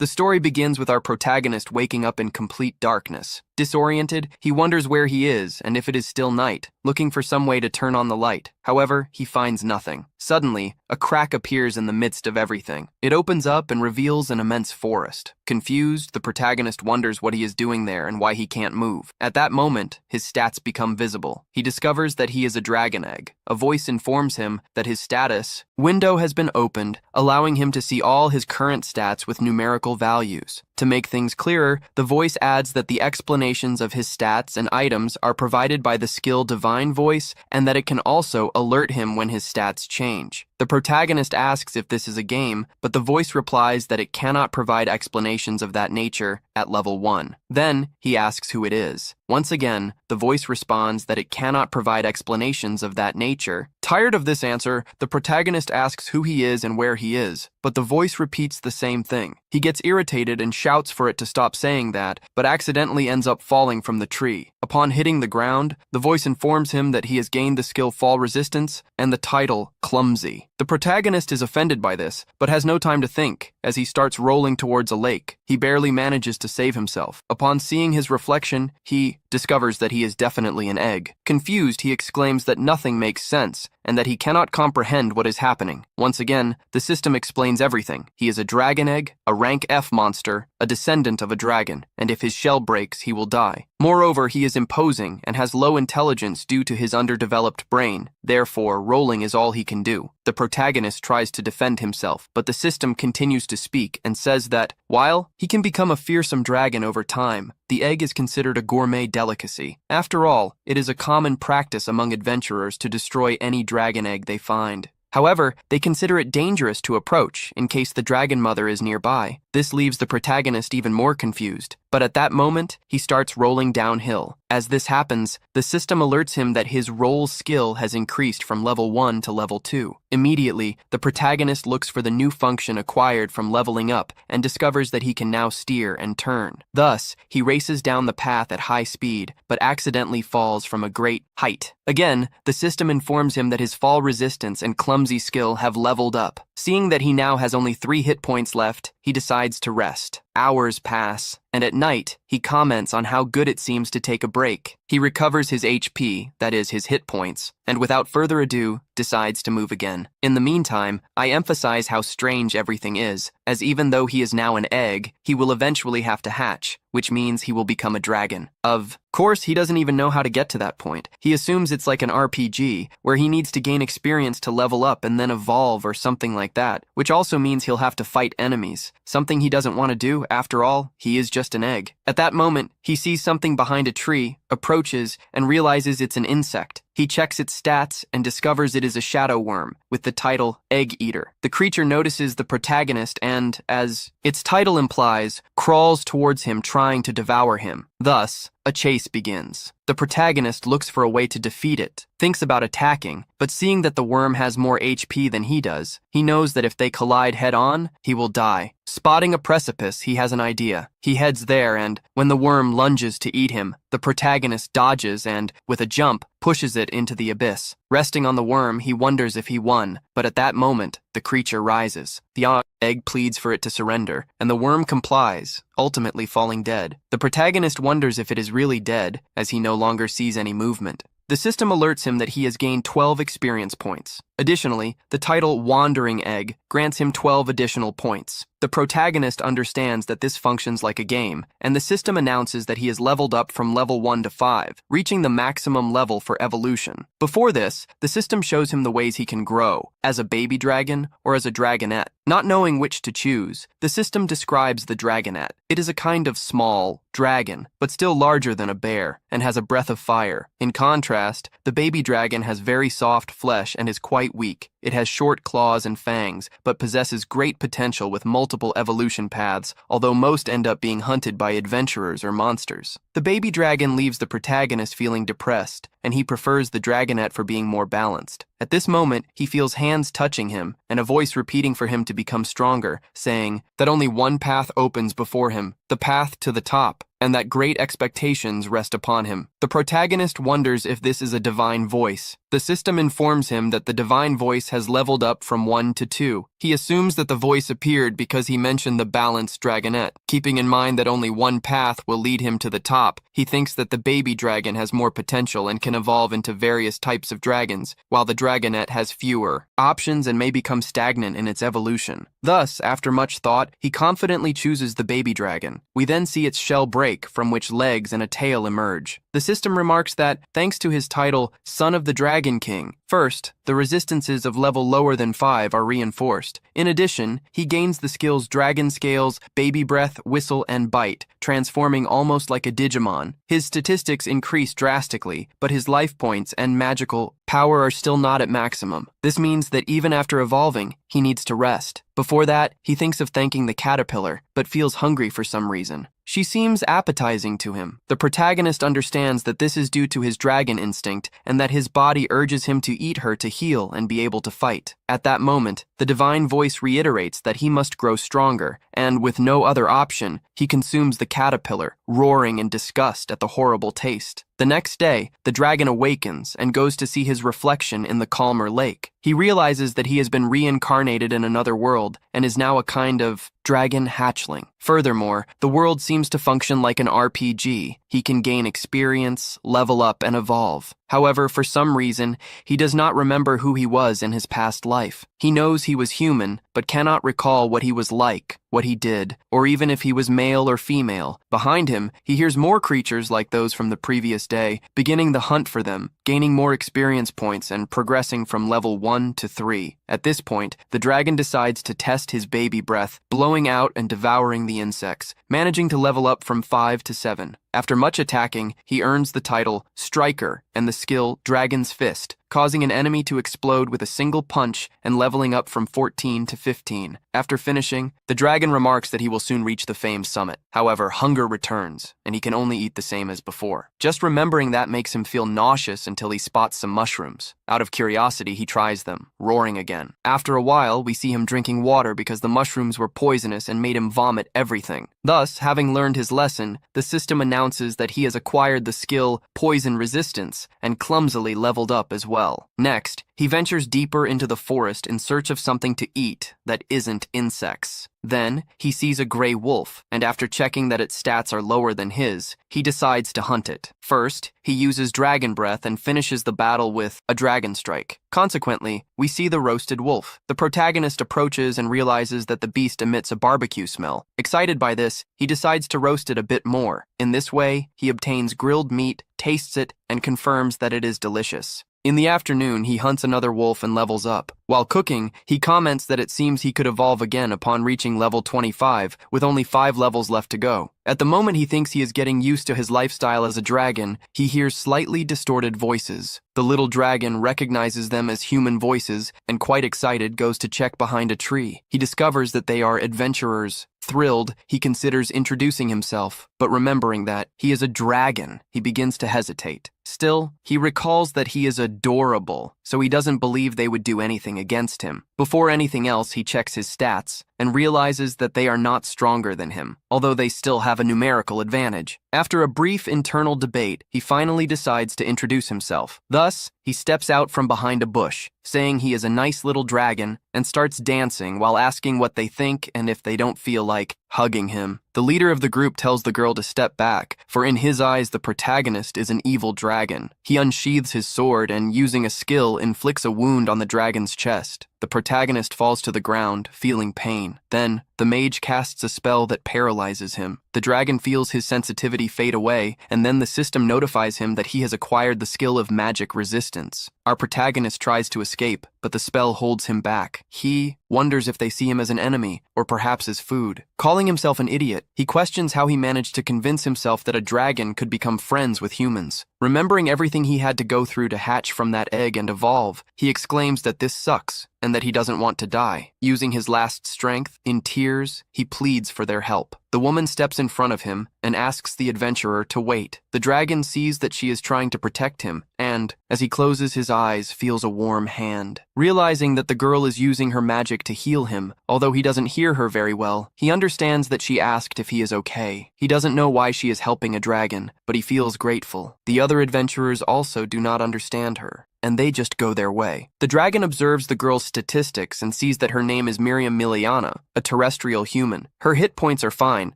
The story begins with our protagonist waking up in complete darkness. Disoriented, he wonders where he is and if it is still night, looking for some way to turn on the light. However, he finds nothing. Suddenly, a crack appears in the midst of everything. It opens up and reveals an immense forest. Confused, the protagonist wonders what he is doing there and why he can't move. At that moment, his stats become visible. He discovers that he is a dragon egg. A voice informs him that his status window has been opened, allowing him to see all his current stats with numerical values. To make things clearer, the voice adds that the explanations of his stats and items are provided by the skill Divine Voice and that it can also alert him when his stats change. The protagonist asks if this is a game, but the voice replies that it cannot provide explanations of that nature at level 1. Then, he asks who it is. Once again, the voice responds that it cannot provide explanations of that nature. Tired of this answer, the protagonist asks who he is and where he is, but the voice repeats the same thing. He gets irritated and shouts for it to stop saying that, but accidentally ends up falling from the tree. Upon hitting the ground, the voice informs him that he has gained the skill Fall Resistance and the title Clumsy. The protagonist is offended by this, but has no time to think, as he starts rolling towards a lake. He barely manages to save himself. Upon seeing his reflection, he discovers that he is definitely an egg. Confused, he exclaims that nothing makes sense, and that he cannot comprehend what is happening. Once again, the system explains everything. He is a dragon egg, a rank F monster, a descendant of a dragon, and if his shell breaks, he will die. Moreover, he is imposing and has low intelligence due to his underdeveloped brain. Therefore, rolling is all he can do. The protagonist tries to defend himself, but the system continues to speak and says that, while he can become a fearsome dragon over time, the egg is considered a gourmet delicacy. After all, it is a common practice among adventurers to destroy any dragon egg they find. However, they consider it dangerous to approach in case the dragon mother is nearby. This leaves the protagonist even more confused. But at that moment, he starts rolling downhill. As this happens, the system alerts him that his roll skill has increased from level 1 to level 2. Immediately, the protagonist looks for the new function acquired from leveling up and discovers that he can now steer and turn. Thus, he races down the path at high speed, but accidentally falls from a great height. Again, the system informs him that his fall resistance and clumsy skill have leveled up. Seeing that he now has only 3 hit points left, he decides to rest. Hours pass, and at night, he comments on how good it seems to take a break. He recovers his HP, that is, his hit points, and without further ado, decides to move again. In the meantime, I emphasize how strange everything is, as even though he is now an egg, he will eventually have to hatch, which means he will become a dragon. Of course, he doesn't even know how to get to that point. He assumes it's like an RPG, where he needs to gain experience to level up and then evolve or something like that, which also means he'll have to fight enemies, something he doesn't want to do. After all, he is just an egg. At that moment, he sees something behind a tree, approaches, and realizes it's an insect. He checks its stats and discovers it is a shadow worm with the title Egg Eater. The creature notices the protagonist and, as its title implies, crawls towards him trying to devour him. Thus, a chase begins. The protagonist looks for a way to defeat it, thinks about attacking, but seeing that the worm has more HP than he does, he knows that if they collide head-on, he will die. Spotting a precipice, he has an idea. He heads there and, when the worm lunges to eat him, the protagonist dodges and, with a jump, pushes it into the abyss. Resting on the worm, he wonders if he won, but at that moment, the creature rises. The egg pleads for it to surrender, and the worm complies, ultimately falling dead. The protagonist wonders if it is really dead, as he no longer sees any movement. The system alerts him that he has gained 12 experience points. Additionally, the title Wandering Egg grants him 12 additional points. The protagonist understands that this functions like a game, and the system announces that he has leveled up from level 1 to 5, reaching the maximum level for evolution. Before this, the system shows him the ways he can grow, as a baby dragon or as a dragonette. Not knowing which to choose, the system describes the dragonette. It is a kind of small dragon, but still larger than a bear, and has a breath of fire. In contrast, the baby dragon has very soft flesh and is quite weak. It has short claws and fangs, but possesses great potential with multiple evolution paths, although most end up being hunted by adventurers or monsters. The baby dragon leaves the protagonist feeling depressed, and he prefers the dragonette for being more balanced. At this moment, he feels hands touching him, and a voice repeating for him to become stronger, saying that only one path opens before him, the path to the top. and that great expectations rest upon him. The protagonist wonders if this is a divine voice. The system informs him that the divine voice has leveled up from 1 to 2. He assumes that the voice appeared because he mentioned the balanced dragonette. Keeping in mind that only one path will lead him to the top, he thinks that the baby dragon has more potential and can evolve into various types of dragons, while the dragonette has fewer options and may become stagnant in its evolution. Thus, after much thought, he confidently chooses the baby dragon. We then see its shell break, from which legs and a tail emerge. The system remarks that, thanks to his title, Son of the Dragon King, first, the resistances of level lower than 5 are reinforced. In addition, he gains the skills Dragon Scales, Baby Breath, Whistle, and Bite, transforming almost like a Digimon. His statistics increase drastically, but his life points and magical power are still not at maximum. This means that even after evolving, he needs to rest. Before that, he thinks of thanking the caterpillar, but feels hungry for some reason. She seems appetizing to him. The protagonist understands that this is due to his dragon instinct and that his body urges him to eat her to heal and be able to fight. At that moment, the divine voice reiterates that he must grow stronger, and with no other option, he consumes the caterpillar, roaring in disgust at the horrible taste. The next day, the dragon awakens and goes to see his reflection in the calmer lake. He realizes that he has been reincarnated in another world and is now a kind of dragon hatchling. Furthermore, the world seems to function like an RPG. He can gain experience, level up, and evolve. However, for some reason, he does not remember who he was in his past life. He knows he was human, but cannot recall what he was like, what he did, or even if he was male or female. Behind him, he hears more creatures like those from the previous day, beginning the hunt for them, gaining more experience points and progressing from level 1 to 3. At this point, the dragon decides to test his baby breath, blowing out and devouring the insects, managing to level up from 5 to 7. After much attacking, he earns the title Striker and the skill Dragon's Fist, causing an enemy to explode with a single punch and leveling up from 14 to 15. After finishing, the dragon remarks that he will soon reach the famed summit. However, hunger returns, and he can only eat the same as before. Just remembering that makes him feel nauseous until he spots some mushrooms. Out of curiosity, he tries them, roaring again. After a while, we see him drinking water because the mushrooms were poisonous and made him vomit everything. Thus, having learned his lesson, the system announces that he has acquired the skill Poison Resistance and clumsily leveled up as well. Next, he ventures deeper into the forest in search of something to eat that isn't insects. Then, he sees a gray wolf, and after checking that its stats are lower than his, he decides to hunt it. First, he uses Dragon Breath and finishes the battle with a Dragon Strike. Consequently, we see the roasted wolf. The protagonist approaches and realizes that the beast emits a barbecue smell. Excited by this, he decides to roast it a bit more. In this way, he obtains grilled meat, tastes it, and confirms that it is delicious. In the afternoon, he hunts another wolf and levels up. While cooking, he comments that it seems he could evolve again upon reaching level 25, with only 5 levels left to go. At the moment he thinks he is getting used to his lifestyle as a dragon, he hears slightly distorted voices. The little dragon recognizes them as human voices and, quite excited, goes to check behind a tree. He discovers that they are adventurers. Thrilled, he considers introducing himself, but remembering that he is a dragon, he begins to hesitate. Still, he recalls that he is adorable, so he doesn't believe they would do anything against him. Before anything else, he checks his stats and realizes that they are not stronger than him, although they still have a numerical advantage. After a brief internal debate, he finally decides to introduce himself. Thus, he steps out from behind a bush, saying he is a nice little dragon, and starts dancing while asking what they think and if they don't feel like hugging him. The leader of the group tells the girl to step back, for in his eyes the protagonist is an evil dragon. He unsheathes his sword and, using a skill, inflicts a wound on the dragon's chest. The protagonist falls to the ground, feeling pain. Then, the mage casts a spell that paralyzes him. The dragon feels his sensitivity fade away, and then the system notifies him that he has acquired the skill of magic resistance. Our protagonist tries to escape, but the spell holds him back. He wonders if they see him as an enemy, or perhaps as food. Calling himself an idiot, he questions how he managed to convince himself that a dragon could become friends with humans. Remembering everything he had to go through to hatch from that egg and evolve, he exclaims that this sucks, and that he doesn't want to die. Using his last strength, in tears, he pleads for their help. The woman steps in front of him and asks the adventurer to wait. The dragon sees that she is trying to protect him and, as he closes his eyes, feels a warm hand. Realizing that the girl is using her magic to heal him, although he doesn't hear her very well, he understands that she asked if he is okay. He doesn't know why she is helping a dragon, but he feels grateful. The other adventurers also do not understand her, and they just go their way. The dragon observes the girl's statistics and sees that her name is Miriam Miliana, a terrestrial human. Her hit points are fine,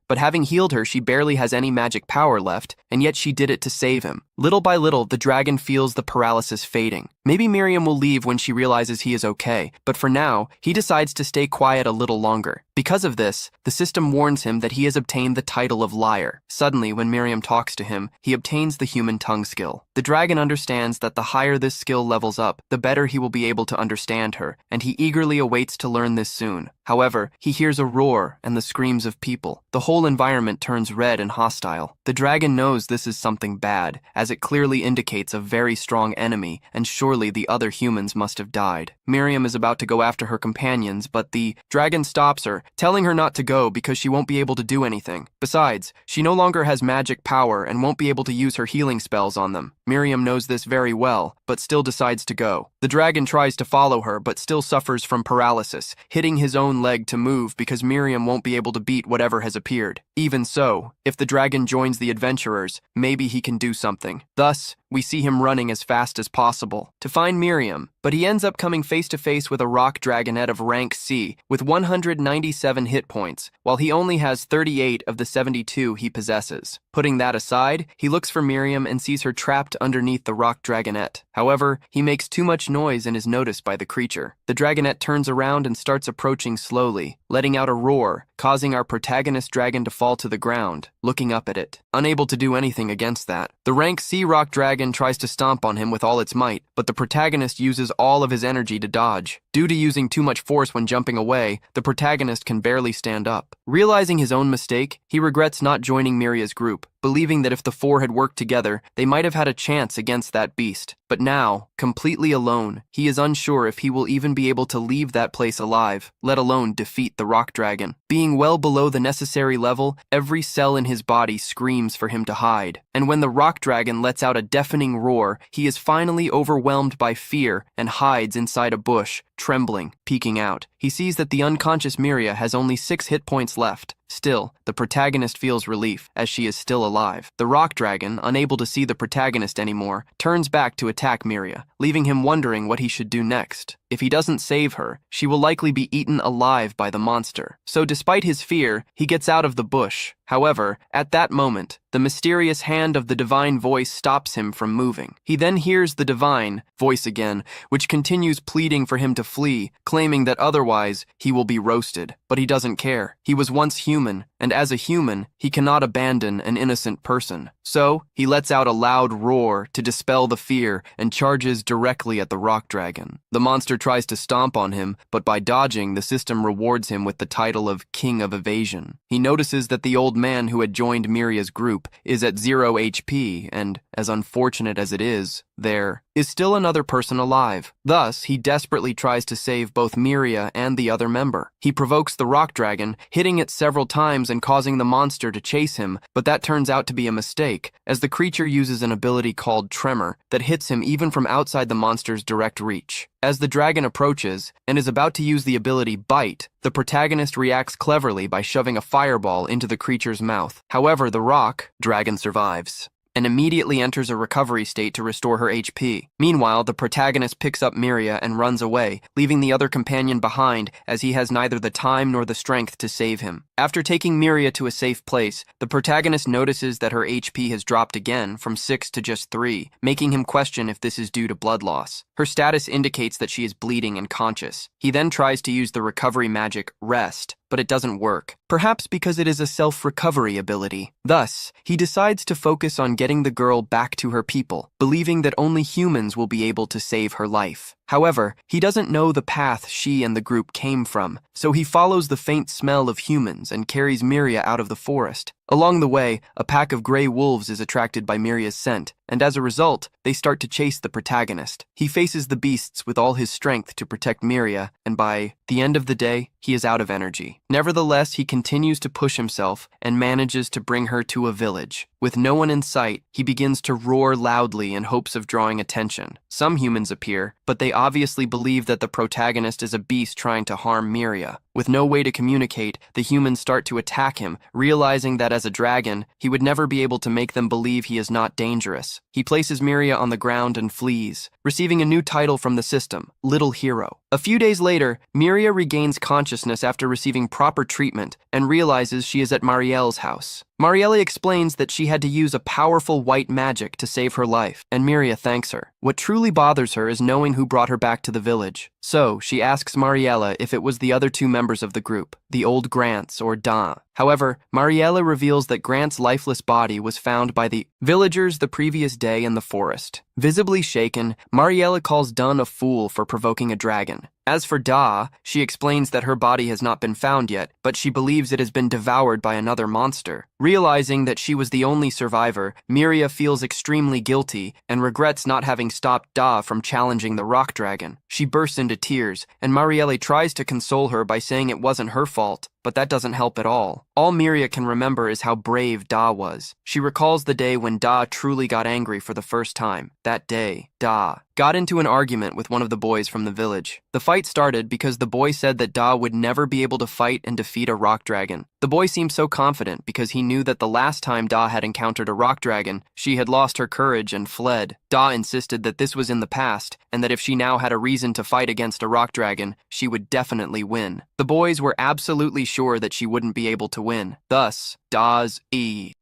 but having healed her, she barely has any magic power left, and yet she did it to save him. Little by little, the dragon feels the paralysis fading. Maybe Miriam will leave when she realizes he is okay, but for now, he decides to stay quiet a little longer. Because of this, the system warns him that he has obtained the title of liar. Suddenly, when Miriam talks to him, he obtains the human tongue skill. The dragon understands that the higher this skill levels up, the better he will be able to understand her, and he eagerly awaits to learn this soon. However, he hears a roar and the screams of people. The whole environment turns red and hostile. The dragon knows this is something bad, as it clearly indicates a very strong enemy, and surely the other humans must have died. Miriam is about to go after her companions, but the dragon stops her, telling her not to go because she won't be able to do anything. Besides, she no longer has magic power and won't be able to use her healing spells on them. Miriam knows this very well, but still decides to go. The dragon tries to follow her, but still suffers from paralysis, hitting his own leg to move because Miriam won't be able to beat whatever has appeared. Even so, if the dragon joins the adventurers, maybe he can do something. Thus, we see him running as fast as possible to find Miriam, but he ends up coming face to face with a rock dragonette of rank C with 197 hit points, while he only has 38 of the 72 he possesses. Putting that aside, he looks for Miriam and sees her trapped underneath the rock dragonette. However, he makes too much noise and is noticed by the creature. The dragonette turns around and starts approaching slowly, letting out a roar, causing our protagonist dragon to fall to the ground, looking up at it, unable to do anything against that. The rank C rock dragon tries to stomp on him with all its might, but the protagonist uses all of his energy to dodge. Due to using too much force when jumping away, the protagonist can barely stand up. Realizing his own mistake, he regrets not joining Miria's group, believing that if the four had worked together, they might have had a chance against that beast. But now, completely alone, he is unsure if he will even be able to leave that place alive, let alone defeat the rock dragon. Being well below the necessary level, every cell in his body screams for him to hide. And when the rock dragon lets out a deafening roar, he is finally overwhelmed by fear and hides inside a bush, trembling, peeking out. He sees that the unconscious Miria has only 6 hit points left. Still, the protagonist feels relief, as she is still alive. The rock dragon, unable to see the protagonist anymore, turns back to attack Miria, leaving him wondering what he should do next. If he doesn't save her, she will likely be eaten alive by the monster. So despite his fear, he gets out of the bush. However, at that moment, the mysterious hand of the divine voice stops him from moving. He then hears the divine voice again, which continues pleading for him to flee, claiming that otherwise he will be roasted. But he doesn't care. He was once human, and as a human, he cannot abandon an innocent person. So, he lets out a loud roar to dispel the fear and charges directly at the rock dragon. The monster tries to stomp on him, but by dodging, the system rewards him with the title of King of Evasion. He notices that the old man who had joined Miria's group is at 0 HP, and, as unfortunate as it is, there is still another person alive. Thus, he desperately tries to save both Miria and the other member. He provokes the rock dragon, hitting it several times and causing the monster to chase him, but that turns out to be a mistake, as the creature uses an ability called Tremor that hits him even from outside the monster's direct reach. As the dragon approaches and is about to use the ability Bite, the protagonist reacts cleverly by shoving a fireball into the creature's mouth. However, the rock dragon survives and immediately enters a recovery state to restore her HP. Meanwhile, the protagonist picks up Miria and runs away, leaving the other companion behind as he has neither the time nor the strength to save him. After taking Miria to a safe place, the protagonist notices that her HP has dropped again from 6 to just 3, making him question if this is due to blood loss. Her status indicates that she is bleeding and conscious. He then tries to use the recovery magic Rest, but it doesn't work, perhaps because it is a self-recovery ability. Thus, he decides to focus on getting the girl back to her people, believing that only humans will be able to save her life. However, he doesn't know the path she and the group came from, so he follows the faint smell of humans and carries Miria out of the forest. Along the way, a pack of gray wolves is attracted by Miria's scent, and as a result, they start to chase the protagonist. He faces the beasts with all his strength to protect Miria, and by the end of the day, he is out of energy. Nevertheless, he continues to push himself and manages to bring her to a village. With no one in sight, he begins to roar loudly in hopes of drawing attention. Some humans appear, but they obviously believe that the protagonist is a beast trying to harm Miria. With no way to communicate, the humans start to attack him, realizing that as a dragon, he would never be able to make them believe he is not dangerous. He places Miria on the ground and flees, receiving a new title from the system, Little Hero. A few days later, Miria regains consciousness after receiving proper treatment and realizes she is at Marielle's house. Marielle explains that she had to use a powerful white magic to save her life, and Miria thanks her. What truly bothers her is knowing who brought her back to the village. So, she asks Marielle if it was the other two members of the group, the old Grants or Da. However, Marielle reveals that Grant's lifeless body was found by the villagers the previous day in the forest. Visibly shaken, Marielle calls Dun a fool for provoking a dragon. As for Da, she explains that her body has not been found yet, but she believes it has been devoured by another monster. Realizing that she was the only survivor, Miria feels extremely guilty and regrets not having stopped Da from challenging the rock dragon. She bursts into tears, and Marielle tries to console her by saying it wasn't her fault, but that doesn't help at all. All Miria can remember is how brave Da was. She recalls the day when Da truly got angry for the first time. That day, Da got into an argument with one of the boys from the village. The fight started because the boy said that Da would never be able to fight and defeat a rock dragon. The boy seemed so confident because he knew that the last time Da had encountered a rock dragon, she had lost her courage and fled. Da insisted that this was in the past, and that if she now had a reason to fight against a rock dragon, she would definitely win. The boys were absolutely sure that she wouldn't be able to win. Thus, Da's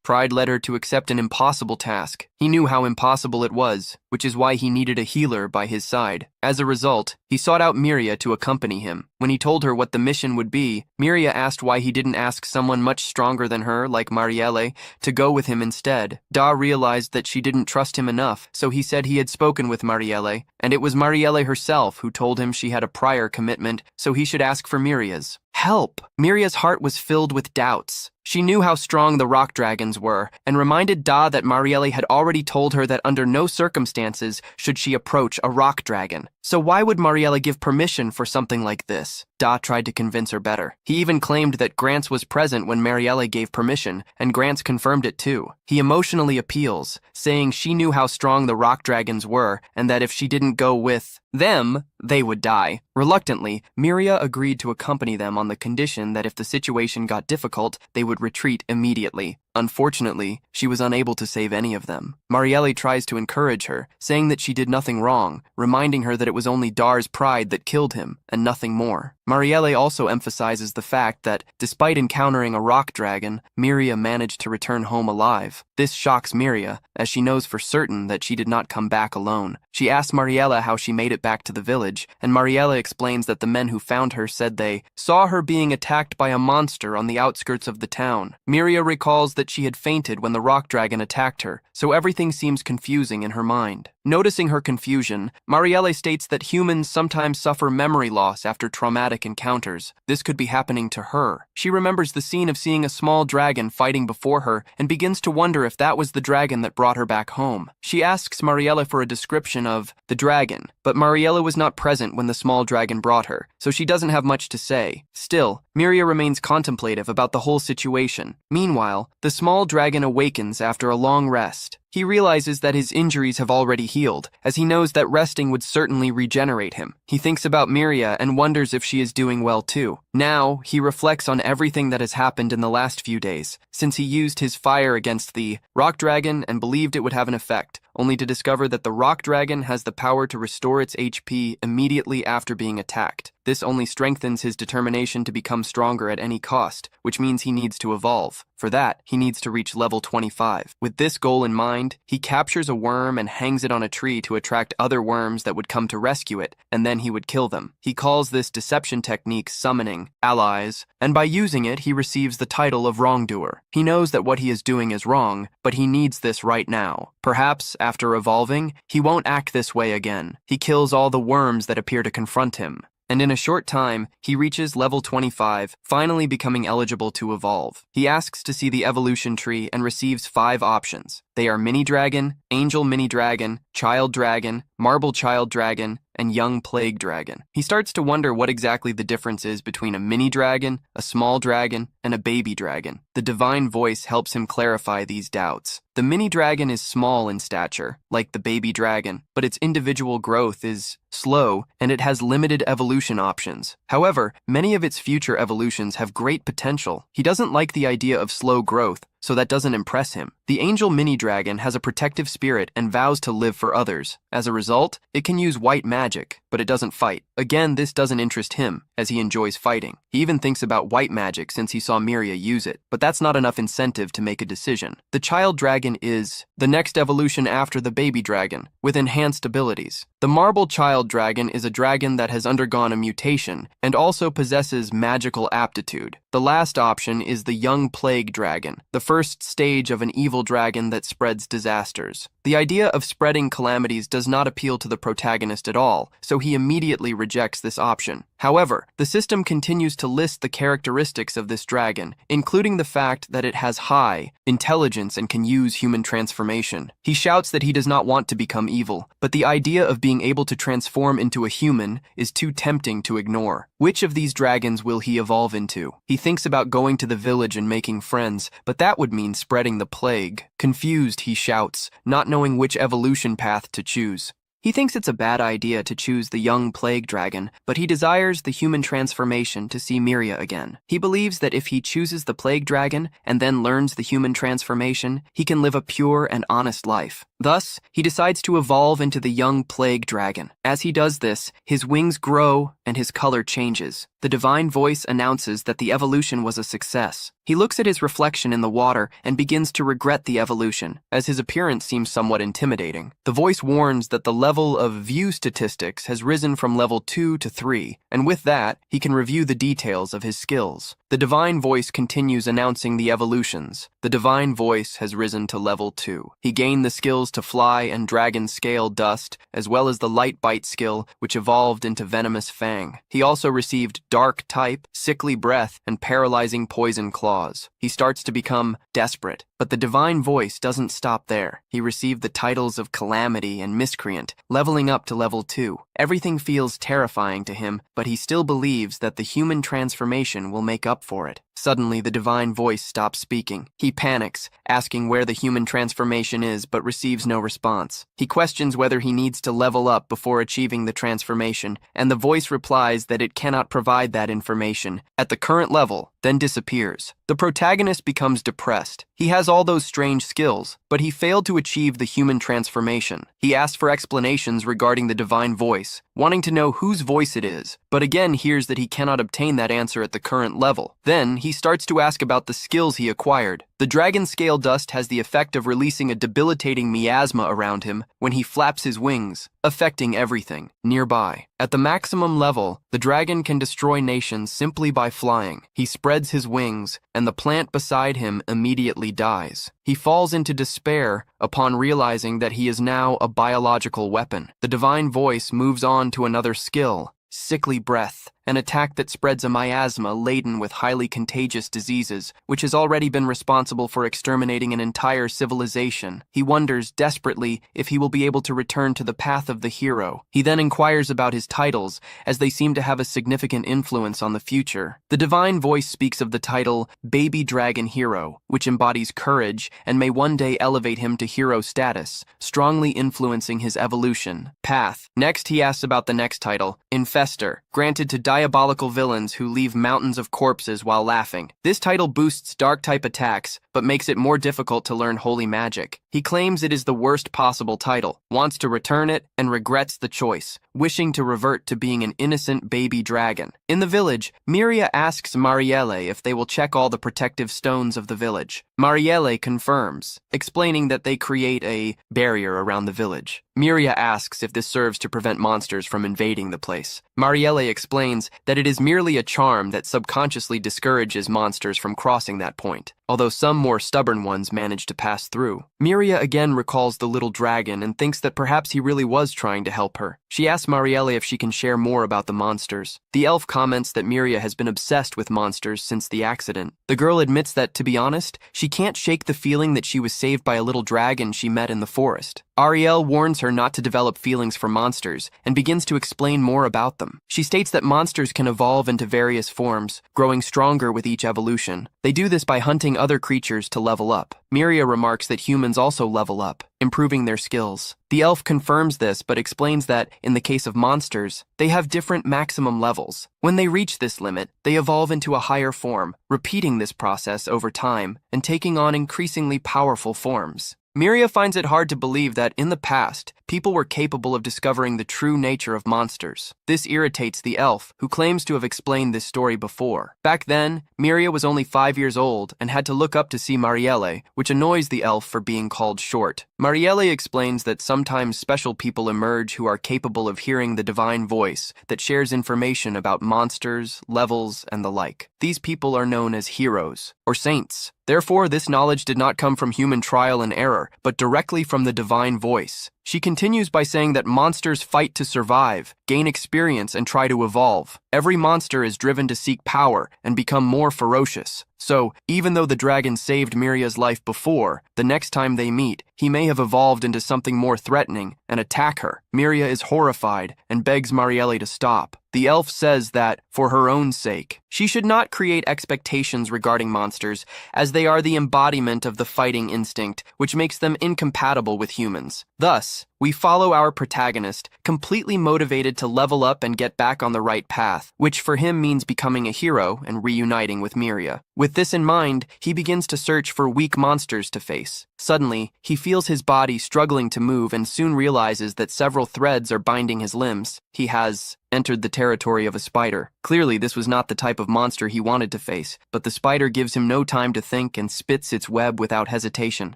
pride led her to accept an impossible task. He knew how impossible it was, which is why he needed a healer by his side. As a result, he sought out Miria to accompany him. When he told her what the mission would be, Miria asked why he didn't ask someone much stronger than her, like Marielle, to go with him instead. Da realized that she didn't trust him enough, so he said he had spoken with Marielle, and it was Marielle herself who told him she had a prior commitment, so he should ask for Miria's help. Miria's heart was filled with doubts. She knew how strong the rock dragons were, and reminded Da that Marielle had already told her that under no circumstances should she approach a rock dragon. So why would Marielle give permission for something like this? Da tried to convince her better. He even claimed that Grants was present when Marielle gave permission, and Grants confirmed it too. He emotionally appeals, saying she knew how strong the rock dragons were, and that if she didn't go with them, they would die. Reluctantly, Miria agreed to accompany them on the condition that if the situation got difficult, they would retreat immediately. Unfortunately, she was unable to save any of them. Marielle tries to encourage her, saying that she did nothing wrong, reminding her that it was only Dar's pride that killed him, and nothing more. Marielle also emphasizes the fact that, despite encountering a rock dragon, Miria managed to return home alive. This shocks Miria, as she knows for certain that she did not come back alone. She asks Marielle how she made it back to the village, and Marielle explains that the men who found her said they saw her being attacked by a monster on the outskirts of the town. Miria recalls that she had fainted when the rock dragon attacked her, so everything seems confusing in her mind. Noticing her confusion, Marielle states that humans sometimes suffer memory loss after traumatic encounters. This could be happening to her. She remembers the scene of seeing a small dragon fighting before her and begins to wonder if that was the dragon that brought her back home. She asks Marielle for a description of the dragon, but Marielle was not present when the small dragon brought her, so she doesn't have much to say. Still, Miria remains contemplative about the whole situation. Meanwhile, the small dragon awakens after a long rest. He realizes that his injuries have already healed, as he knows that resting would certainly regenerate him. He thinks about Miria and wonders if she is doing well too. Now, he reflects on everything that has happened in the last few days, since he used his fire against the rock dragon and believed it would have an effect, only to discover that the rock dragon has the power to restore its HP immediately after being attacked. This only strengthens his determination to become stronger at any cost, which means he needs to evolve. For that, he needs to reach level 25. With this goal in mind, he captures a worm and hangs it on a tree to attract other worms that would come to rescue it, and then he would kill them. He calls this deception technique summoning allies, and by using it, he receives the title of wrongdoer. He knows that what he is doing is wrong, but he needs this right now. Perhaps, after evolving, he won't act this way again. He kills all the worms that appear to confront him. and in a short time, he reaches level 25, finally becoming eligible to evolve. He asks to see the evolution tree and receives 5 options. They are Mini Dragon, Angel Mini Dragon, Child Dragon, Marble Child Dragon, and Young Plague Dragon. He starts to wonder what exactly the difference is between a mini dragon, a small dragon, and a baby dragon. The divine voice helps him clarify these doubts. The mini dragon is small in stature, like the baby dragon, but its individual growth is slow, and it has limited evolution options. However, many of its future evolutions have great potential. He doesn't like the idea of slow growth, so that doesn't impress him. The angel mini dragon has a protective spirit and vows to live for others. As a result, it can use white magic, but it doesn't fight. Again, this doesn't interest him, as he enjoys fighting. He even thinks about white magic since he saw Miria use it, but that's not enough incentive to make a decision. The child dragon is the next evolution after the baby dragon, with enhanced abilities. The marble child dragon is a dragon that has undergone a mutation and also possesses magical aptitude. The last option is the young plague dragon, the first stage of an evil dragon that spreads disasters. The idea of spreading calamities does not appeal to the protagonist at all, so he immediately rejects this option. However, the system continues to list the characteristics of this dragon, including the fact that it has high intelligence and can use human transformation. He shouts that he does not want to become evil, but the idea of being able to transform into a human is too tempting to ignore. Which of these dragons will he evolve into? He thinks about going to the village and making friends, but that would mean spreading the plague. Confused, he shouts, not knowing which evolution path to choose. He thinks it's a bad idea to choose the young plague dragon, but he desires the human transformation to see Miria again. He believes that if he chooses the plague dragon and then learns the human transformation, he can live a pure and honest life. Thus, he decides to evolve into the young plague dragon. As he does this, his wings grow and his color changes. The divine voice announces that the evolution was a success. He looks at his reflection in the water and begins to regret the evolution, as his appearance seems somewhat intimidating. The voice warns that the level of view statistics has risen from level 2 to 3, and with that, he can review the details of his skills. The divine voice continues announcing the evolutions. The divine voice has risen to level 2. He gained the skills to fly and dragon scale dust, as well as the light bite skill, which evolved into venomous fang. He also received dark type, sickly breath, and paralyzing poison claws. He starts to become desperate, but the divine voice doesn't stop there. He received the titles of Calamity and Miscreant, leveling up to level 2. Everything feels terrifying to him, but he still believes that the human transformation will make up for it. Suddenly, the divine voice stops speaking. He panics, asking where the human transformation is, but receives no response. He questions whether he needs to level up before achieving the transformation, and the voice replies that it cannot provide that information at the current level, then disappears. The protagonist becomes depressed. He has all those strange skills, but he failed to achieve the human transformation. He asks for explanations regarding the divine voice, wanting to know whose voice it is, but again hears that he cannot obtain that answer at the current level. Then, he starts to ask about the skills he acquired. The dragon scale dust has the effect of releasing a debilitating miasma around him when he flaps his wings, affecting everything nearby. At the maximum level, the dragon can destroy nations simply by flying. He spreads his wings, and the plant beside him immediately dies. He falls into despair upon realizing that he is now a biological weapon. The divine voice moves on to another skill, sickly breath, an attack that spreads a miasma laden with highly contagious diseases, which has already been responsible for exterminating an entire civilization. He wonders desperately if he will be able to return to the path of the hero. He then inquires about his titles, as they seem to have a significant influence on the future. The divine voice speaks of the title Baby Dragon Hero, which embodies courage and may one day elevate him to hero status, strongly influencing his evolution path. Next, he asks about the next title, Infester, granted to diabolical villains who leave mountains of corpses while laughing. This title boosts dark-type attacks, but makes it more difficult to learn holy magic. He claims it is the worst possible title, wants to return it, and regrets the choice, wishing to revert to being an innocent baby dragon. In the village, Miria asks Marielle if they will check all the protective stones of the village. Marielle confirms, explaining that they create a barrier around the village. Miria asks if this serves to prevent monsters from invading the place. Marielle explains that it is merely a charm that subconsciously discourages monsters from crossing that point, although some more stubborn ones manage to pass through. Miria again recalls the little dragon and thinks that perhaps he really was trying to help her. She asks Marielle if she can share more about the monsters. The elf comments that Miria has been obsessed with monsters since the accident. The girl admits that, to be honest, she can't shake the feeling that she was saved by a little dragon she met in the forest. Ariel warns her not to develop feelings for monsters and begins to explain more about them. She states that monsters can evolve into various forms, growing stronger with each evolution. They do this by hunting other creatures to level up. Miria remarks that humans also level up, improving their skills. The elf confirms this but explains that, in the case of monsters, they have different maximum levels. When they reach this limit, they evolve into a higher form, repeating this process over time and taking on increasingly powerful forms. Miria finds it hard to believe that, in the past, people were capable of discovering the true nature of monsters. This irritates the elf, who claims to have explained this story before. Back then, Miria was only 5 years old and had to look up to see Marielle, which annoys the elf for being called short. Marielle explains that sometimes special people emerge who are capable of hearing the divine voice that shares information about monsters, levels, and the like. These people are known as heroes, or saints. Therefore, this knowledge did not come from human trial and error, but directly from the divine voice. She continues by saying that monsters fight to survive, gain experience, and try to evolve. Every monster is driven to seek power and become more ferocious. So, even though the dragon saved Miria's life before, the next time they meet, he may have evolved into something more threatening and attack her. Miria is horrified and begs Marielle to stop. The elf says that, for her own sake, she should not create expectations regarding monsters, as they are the embodiment of the fighting instinct, which makes them incompatible with humans. Thus, we follow our protagonist, completely motivated to level up and get back on the right path, which for him means becoming a hero and reuniting with Miria. With this in mind, he begins to search for weak monsters to face. Suddenly, he feels his body struggling to move and soon realizes that several threads are binding his limbs. He has entered the territory of a spider. Clearly, this was not the type of monster he wanted to face, but the spider gives him no time to think and spits its web without hesitation.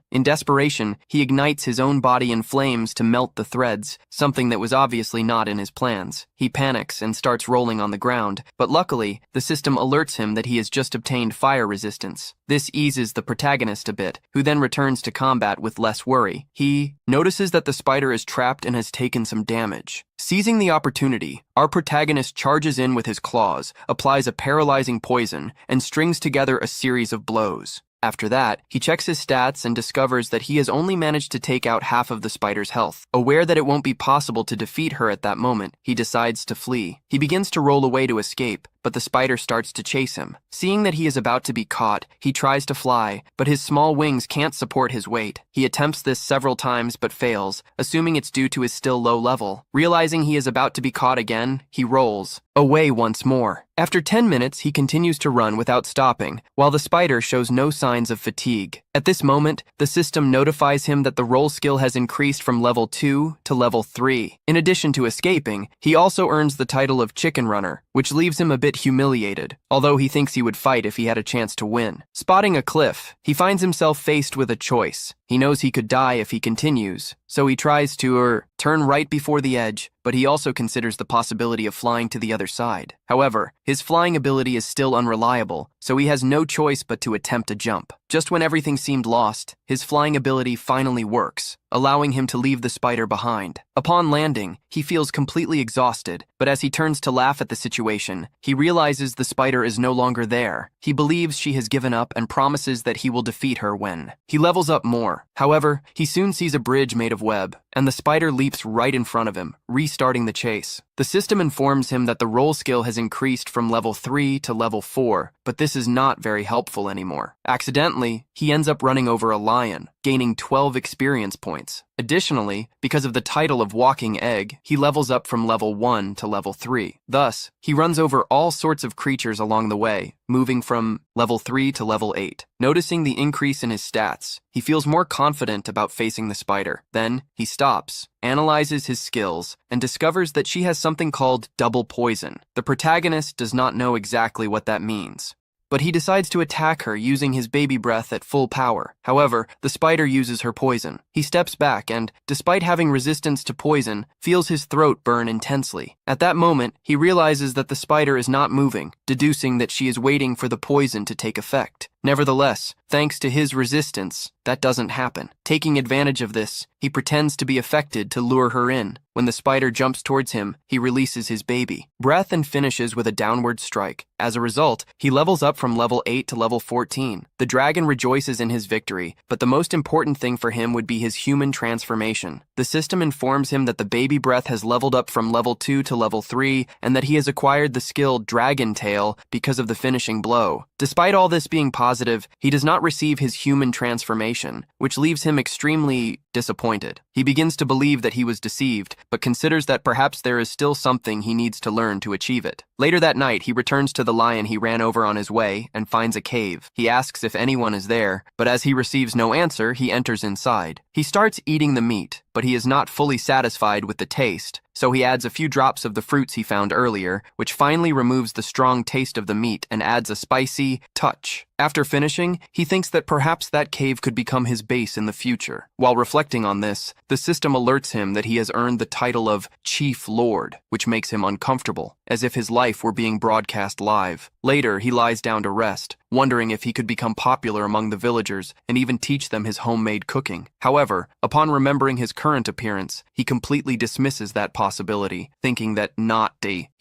In desperation, he ignites his own body in flames to melt the threads, something that was obviously not in his plans. He panics and starts rolling on the ground, but luckily, the system alerts him that he has just obtained fire resistance. This eases the protagonist a bit, who then returns to combat with less worry. He notices that the spider is trapped and has taken some damage. Seizing the opportunity, our protagonist charges in with his claws, applies a paralyzing poison, and strings together a series of blows. After that, he checks his stats and discovers that he has only managed to take out half of the spider's health. Aware that it won't be possible to defeat her at that moment, he decides to flee. He begins to roll away to escape, but the spider starts to chase him. Seeing that he is about to be caught, he tries to fly, but his small wings can't support his weight. He attempts this several times but fails, assuming it's due to his still low level. Realizing he is about to be caught again, he rolls away once more. After 10 minutes, he continues to run without stopping, while the spider shows no signs of fatigue. At this moment, the system notifies him that the roll skill has increased from level 2 to level 3. In addition to escaping, he also earns the title of Chicken Runner, which leaves him a bit humiliated, although he thinks he would fight if he had a chance to win. Spotting a cliff, he finds himself faced with a choice. He knows he could die if he continues, so he tries to turn right before the edge, but he also considers the possibility of flying to the other side. However, his flying ability is still unreliable, so he has no choice but to attempt a jump. Just when everything seemed lost, his flying ability finally works, allowing him to leave the spider behind. Upon landing, he feels completely exhausted, but as he turns to laugh at the situation, he realizes the spider is no longer there. He believes she has given up and promises that he will defeat her when he levels up more. However, he soon sees a bridge made of web, and the spider leaps right in front of him, restarting the chase. The system informs him that the roll skill has increased from level 3 to level 4, but this is not very helpful anymore. Accidentally, he ends up running over a lion, gaining 12 experience points. Additionally, because of the title of Walking Egg, he levels up from level 1 to level 3. Thus, he runs over all sorts of creatures along the way, moving from level 3 to level 8. Noticing the increase in his stats, he feels more confident about facing the spider. Then, he stops, analyzes his skills, and discovers that she has something called double poison. The protagonist does not know exactly what that means, but he decides to attack her using his baby breath at full power. However, the spider uses her poison. He steps back and, despite having resistance to poison, feels his throat burn intensely. At that moment, he realizes that the spider is not moving, deducing that she is waiting for the poison to take effect. Nevertheless, thanks to his resistance, that doesn't happen. Taking advantage of this, he pretends to be affected to lure her in. When the spider jumps towards him, he releases his baby breath and finishes with a downward strike. As a result, he levels up from level 8 to level 14. The dragon rejoices in his victory, but the most important thing for him would be his human transformation. The system informs him that the baby breath has leveled up from level 2 to level 3, and that he has acquired the skill Dragon Tail because of the finishing blow. Despite all this being positive, he does not receive his human transformation, which leaves him extremely disappointed. He begins to believe that he was deceived, but considers that perhaps there is still something he needs to learn to achieve it. Later that night, he returns to the lion he ran over on his way and finds a cave. He asks if anyone is there, but as he receives no answer, he enters inside. He starts eating the meat, but he is not fully satisfied with the taste, so he adds a few drops of the fruits he found earlier, which finally removes the strong taste of the meat and adds a spicy touch. After finishing, he thinks that perhaps that cave could become his base in the future. While reflecting on this, the system alerts him that he has earned the title of Chief Lord, which makes him uncomfortable, as if his life were being broadcast live. Later, he lies down to rest, wondering if he could become popular among the villagers and even teach them his homemade cooking. However, upon remembering his current appearance, he completely dismisses that possibility, thinking that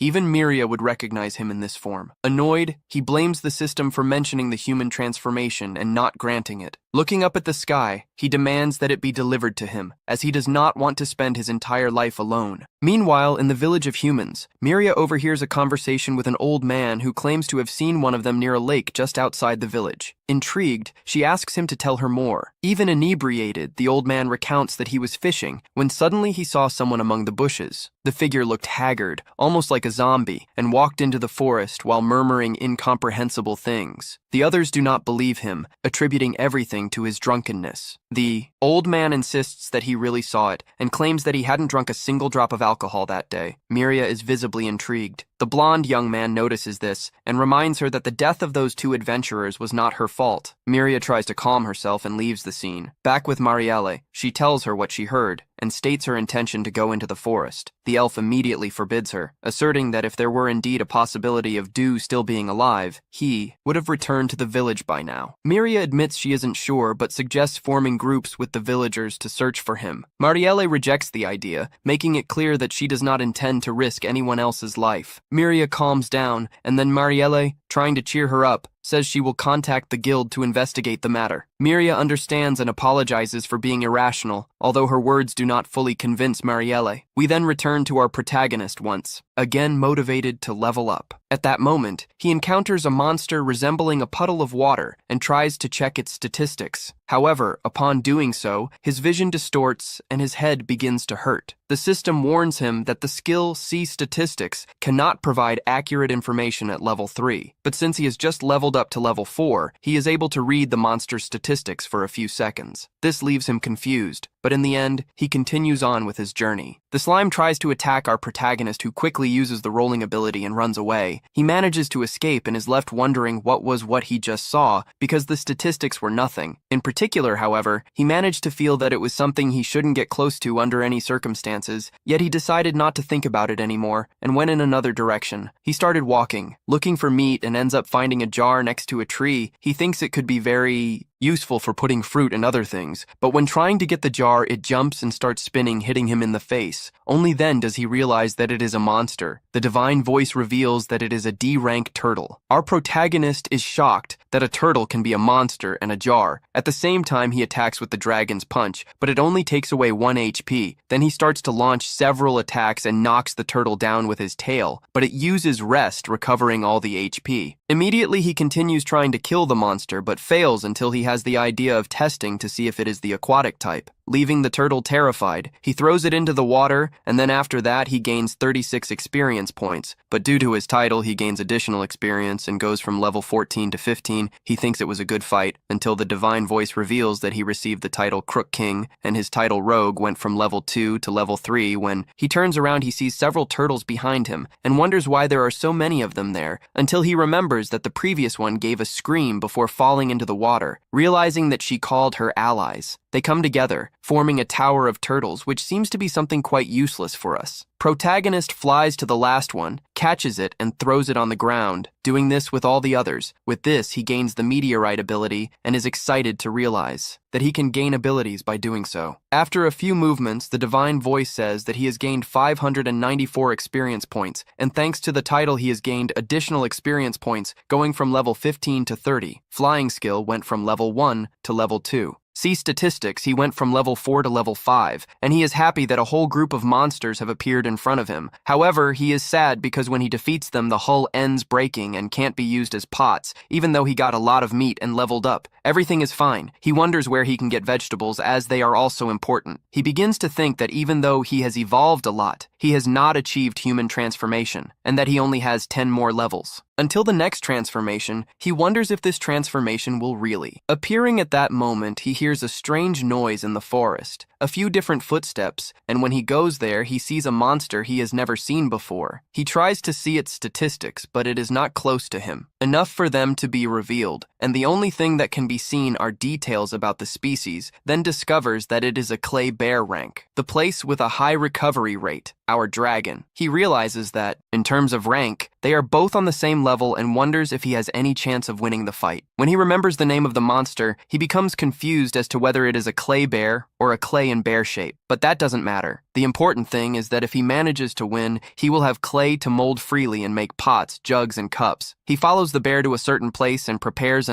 even Miria would recognize him in this form. Annoyed, he blames the system for mentioning the human transformation and not granting it. Looking up at the sky, he demands that it be delivered to him, as he does not want to spend his entire life alone. Meanwhile, in the village of humans, Miria overhears a conversation with an old man who claims to have seen one of them near a lake just outside the village. Intrigued, she asks him to tell her more. Even inebriated, the old man recounts that he was fishing when suddenly he saw someone among the bushes. The figure looked haggard, almost like a zombie, and walked into the forest while murmuring incomprehensible things. The others do not believe him, attributing everything to his drunkenness. The old man insists that he really saw it and claims that he hadn't drunk a single drop of alcohol that day. Miria is visibly intrigued. The blonde young man notices this and reminds her that the death of those two adventurers was not her fault. Miria tries to calm herself and leaves the scene. Back with Marielle, she tells her what she heard and states her intention to go into the forest. The elf immediately forbids her, asserting that if there were indeed a possibility of Dew still being alive, he would have returned to the village by now. Miria admits she isn't sure, but suggests forming groups with the villagers to search for him. Marielle rejects the idea, making it clear that she does not intend to risk anyone else's life. Miria calms down, and then Marielle, trying to cheer her up, says she will contact the guild to investigate the matter. Miria understands and apologizes for being irrational, although her words do not fully convince Marielle. We then return to our protagonist once again motivated to level up. At that moment, he encounters a monster resembling a puddle of water and tries to check its statistics. However, upon doing so, his vision distorts and his head begins to hurt. The system warns him that the skill See Statistics cannot provide accurate information at level 3, but since he has just leveled up to level 4, he is able to read the monster's statistics for a few seconds. This leaves him confused, but in the end, he continues on with his journey. The slime tries to attack our protagonist, who quickly uses the rolling ability and runs away. He manages to escape and is left wondering what he just saw, because the statistics were nothing. In particular, however, he managed to feel that it was something he shouldn't get close to under any circumstances, yet he decided not to think about it anymore and went in another direction. He started walking, looking for meat, and ends up finding a jar next to a tree. He thinks it could be very useful for putting fruit and other things, but when trying to get the jar, it jumps and starts spinning, hitting him in the face. Only then does he realize that it is a monster. The divine voice reveals that it is a D-rank turtle. Our protagonist is shocked that a turtle can be a monster and a jar. At the same time, he attacks with the dragon's punch, but it only takes away 1 HP. Then he starts to launch several attacks and knocks the turtle down with his tail, but it uses rest, recovering all the HP. Immediately, he continues trying to kill the monster, but fails until he has the idea of testing to see if it is the aquatic type. Leaving the turtle terrified, he throws it into the water, and then after that he gains 36 experience points. But due to his title, he gains additional experience and goes from level 14 to 15. He thinks it was a good fight, until the divine voice reveals that he received the title Crook King, and his title Rogue went from level 2 to level 3. When he turns around, he sees several turtles behind him, and wonders why there are so many of them there, until he remembers that the previous one gave a scream before falling into the water, realizing that she called her allies. They come together, forming a tower of turtles, which seems to be something quite useless for us. Protagonist flies to the last one, catches it, and throws it on the ground, doing this with all the others. With this, he gains the meteorite ability and is excited to realize that he can gain abilities by doing so. After a few movements, the divine voice says that he has gained 594 experience points, and thanks to the title he has gained additional experience points going from level 15 to 30. Flying skill went from level 1 to level 2. See statistics, he went from level 4 to level 5, and he is happy that a whole group of monsters have appeared in front of him. However, he is sad because when he defeats them, the hull ends breaking and can't be used as pots, even though he got a lot of meat and leveled up. Everything is fine. He wonders where he can get vegetables, as they are also important. He begins to think that even though he has evolved a lot, he has not achieved human transformation, and that he only has 10 more levels. Until the next transformation, he wonders if this transformation will really. Appearing at that moment, he hears a strange noise in the forest, a few different footsteps, and when he goes there, he sees a monster he has never seen before. He tries to see its statistics, but it is not close to him, enough for them to be revealed, and the only thing that can be seen are details about the species, then discovers that it is a clay bear rank, the place with a high recovery rate, our dragon. He realizes that, in terms of rank, they are both on the same level and wonders if he has any chance of winning the fight. When he remembers the name of the monster, he becomes confused as to whether it is a clay bear or a clay in bear shape, but that doesn't matter. The important thing is that if he manages to win, he will have clay to mold freely and make pots, jugs, and cups. He follows the bear to a certain place and prepares an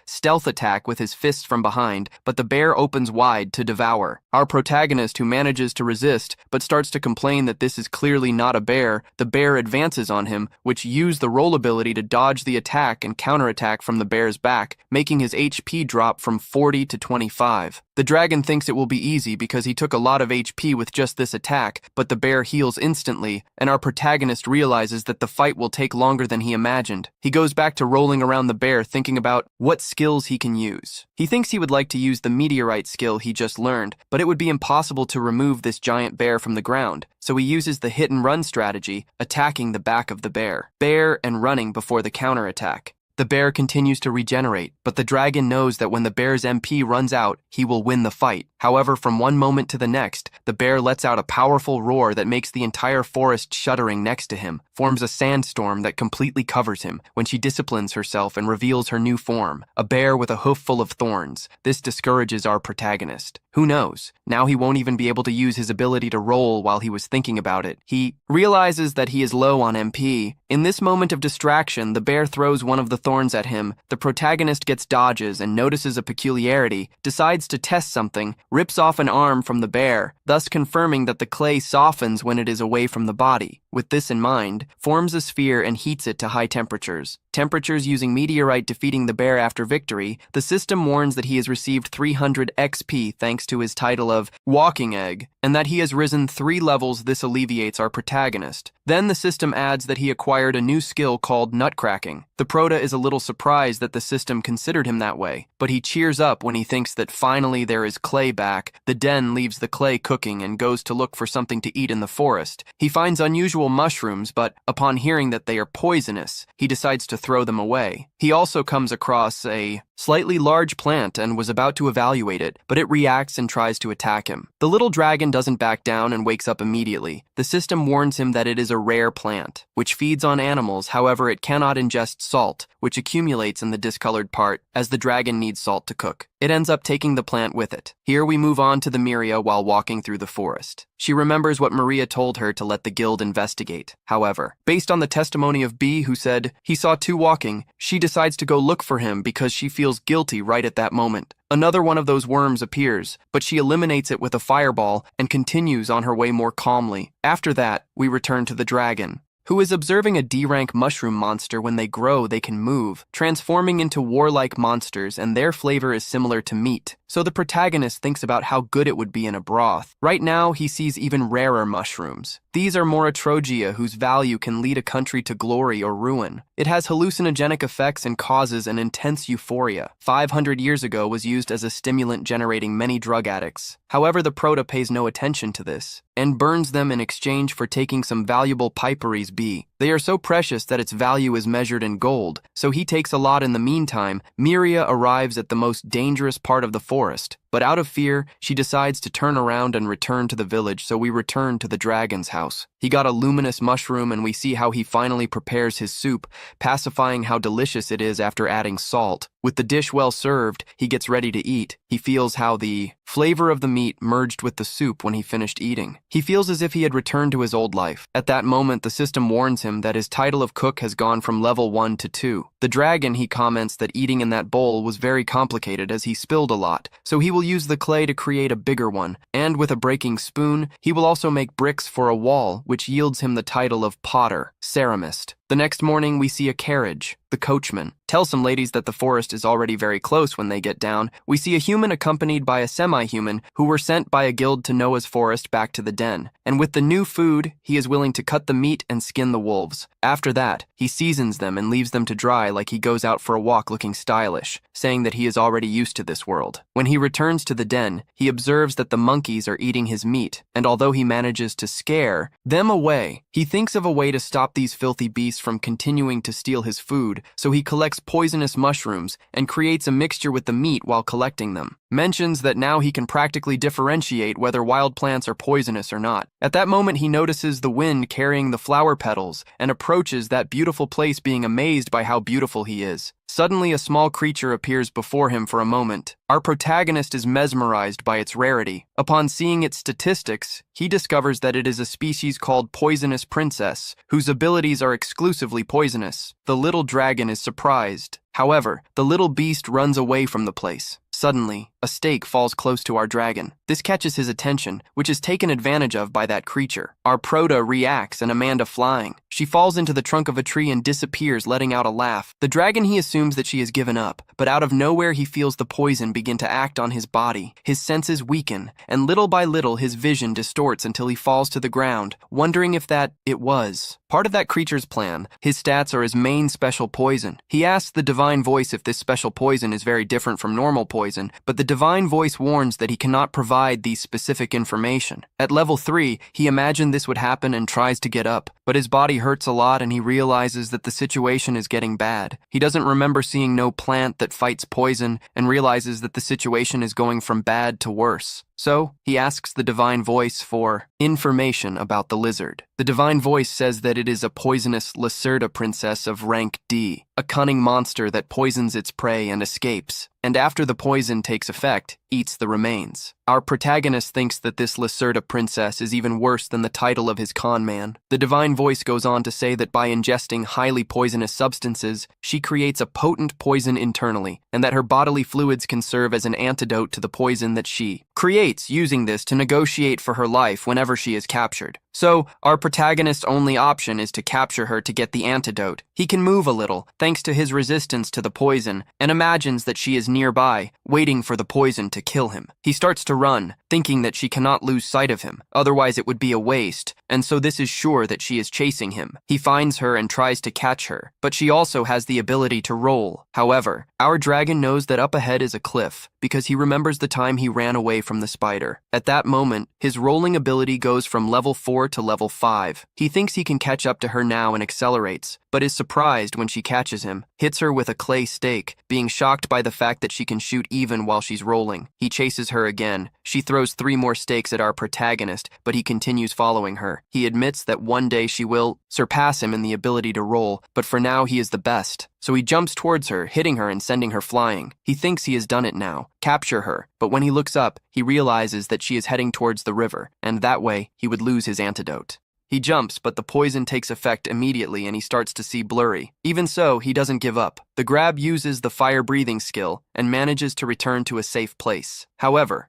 stealth attack with his fists from behind, but the bear opens wide to devour. Our protagonist, who manages to resist, but starts to complain that this is clearly not a bear, the bear advances on him, which used the roll ability to dodge the attack and counterattack from the bear's back, making his HP drop from 40 to 25. The dragon thinks it will be easy because he took a lot of HP with just this attack, but the bear heals instantly, and our protagonist realizes that the fight will take longer than he imagined. He goes back to rolling around the bear, thinking about what skills he can use. He thinks he would like to use the meteorite skill he just learned, but it would be impossible to remove this giant bear from the ground, so he uses the hit and run strategy, attacking the back of the bear and running before the counterattack. The bear continues to regenerate, but the dragon knows that when the bear's MP runs out, he will win the fight. However, from one moment to the next, the bear lets out a powerful roar that makes the entire forest shuddering next to him, forms a sandstorm that completely covers him when she disciplines herself and reveals her new form, a bear with a hoof full of thorns. This discourages our protagonist. Who knows? Now he won't even be able to use his ability to roll while he was thinking about it. He realizes that he is low on MP. In this moment of distraction, the bear throws one of the thorns at him. The protagonist gets dodges and notices a peculiarity, decides to test something, rips off an arm from the bear, thus confirming that the clay softens when it is away from the body. With this in mind, forms a sphere and heats it to high temperatures. Temperatures using meteorite defeating the bear after victory, the system warns that he has received 300 XP thanks to his title of Walking Egg, and that he has risen 3 levels. This alleviates our protagonist. Then the system adds that he acquired a new skill called nutcracking. The prota is a little surprised that the system considered him that way, but he cheers up when he thinks that finally there is clay back. The den leaves the clay cooking and goes to look for something to eat in the forest. He finds unusual mushrooms, but upon hearing that they are poisonous, he decides to throw them away. He also comes across a slightly large plant and was about to evaluate it, but it reacts and tries to attack him. The little dragon doesn't back down and wakes up immediately. The system warns him that it is a rare plant, which feeds on animals. However, it cannot ingest salt, which accumulates in the discolored part, as the dragon needs salt to cook. It ends up taking the plant with it. Here we move on to the Miria while walking through the forest. She remembers what Maria told her to let the guild investigate. However, based on the testimony of B, who said he saw 2 walking, she decides to go look for him because she feels guilty right at that moment. Another one of those worms appears, but she eliminates it with a fireball and continues on her way more calmly. After that, we return to the dragon, who is observing a D-rank mushroom monster. When they grow, they can move, transforming into warlike monsters, and their flavor is similar to meat. So the protagonist thinks about how good it would be in a broth. Right now, he sees even rarer mushrooms. These are Moratrogia, whose value can lead a country to glory or ruin. It has hallucinogenic effects and causes an intense euphoria. 500 years ago was used as a stimulant, generating many drug addicts. However, the prota pays no attention to this and burns them in exchange for taking some valuable piperies. B They are so precious that its value is measured in gold, so he takes a lot. In the meantime, Miria arrives at the most dangerous part of the forest, but out of fear, she decides to turn around and return to the village, so we return to the dragon's house. He got a luminous mushroom and we see how he finally prepares his soup, pacifying how delicious it is after adding salt. With the dish well served, he gets ready to eat. He feels how the flavor of the meat merged with the soup when he finished eating. He feels as if he had returned to his old life. At that moment, the system warns him that his title of cook has gone from level 1 to 2. The dragon, he comments that eating in that bowl was very complicated as he spilled a lot, so he will use the clay to create a bigger one, and with a breaking spoon, he will also make bricks for a wall, which yields him the title of potter, ceramist. The next morning, we see a carriage. The coachman tells some ladies that the forest is already very close. When they get down, we see a human accompanied by a semi-human who were sent by a guild to Noah's forest back to the den. And with the new food, he is willing to cut the meat and skin the wolves. After that, he seasons them and leaves them to dry like he goes out for a walk looking stylish, saying that he is already used to this world. When he returns to the den, he observes that the monkeys are eating his meat, and although he manages to scare them away, he thinks of a way to stop these filthy beasts from continuing to steal his food, so he collects poisonous mushrooms and creates a mixture with the meat while collecting them. Mentions that now he can practically differentiate whether wild plants are poisonous or not. At that moment, he notices the wind carrying the flower petals and approaches that beautiful place, being amazed by how beautiful he is. Suddenly, a small creature appears before him for a moment. Our protagonist is mesmerized by its rarity. Upon seeing its statistics, he discovers that it is a species called Poisonous Princess, whose abilities are exclusively poisonous. The little dragon is surprised. However, the little beast runs away from the place. Suddenly, a stake falls close to our dragon. This catches his attention, which is taken advantage of by that creature. Our prota reacts and Amanda flying. She falls into the trunk of a tree and disappears, letting out a laugh. The dragon, he assumes that she has given up, but out of nowhere he feels the poison begin to act on his body. His senses weaken, and little by little his vision distorts until he falls to the ground, wondering if it was part of that creature's plan. His stats are his main special poison. He asks the divine voice if this special poison is very different from normal poison, but the divine voice warns that he cannot provide the specific information. At level 3, he imagined this would happen and tries to get up, but his body hurts a lot and he realizes that the situation is getting bad. He doesn't remember seeing no plant that fights poison and realizes that the situation is going from bad to worse. So, he asks the divine voice for information about the lizard. The divine voice says that it is a poisonous Lacerda princess of rank D, a cunning monster that poisons its prey and escapes, and after the poison takes effect, eats the remains. Our protagonist thinks that this Lacerda princess is even worse than the title of his con man. The divine voice goes on to say that by ingesting highly poisonous substances, she creates a potent poison internally, and that her bodily fluids can serve as an antidote to the poison that she creates, using this to negotiate for her life whenever she is captured. So, our protagonist's only option is to capture her to get the antidote. He can move a little, thanks to his resistance to the poison, and imagines that she is nearby, waiting for the poison to kill him. He starts to run, thinking that she cannot lose sight of him, otherwise it would be a waste, and so this is sure that she is chasing him. He finds her and tries to catch her, but she also has the ability to roll. However, our dragon knows that up ahead is a cliff, because he remembers the time he ran away from the spider. At that moment, his rolling ability goes from level 4 to level 5. He thinks he can catch up to her now and accelerates, but is surprised when she catches him, hits her with a clay stake, being shocked by the fact that she can shoot even while she's rolling. He chases her again. She throws 3 more stakes at our protagonist, but he continues following her. He admits that one day she will surpass him in the ability to roll, but for now he is the best. So he jumps towards her, hitting her and sending her flying. He thinks he has done it now, capture her, but when he looks up, he realizes that she is heading towards the river, and that way he would lose his antidote. He jumps, but the poison takes effect immediately and he starts to see blurry. Even so, he doesn't give up. The grab uses the fire breathing skill and manages to return to a safe place. However,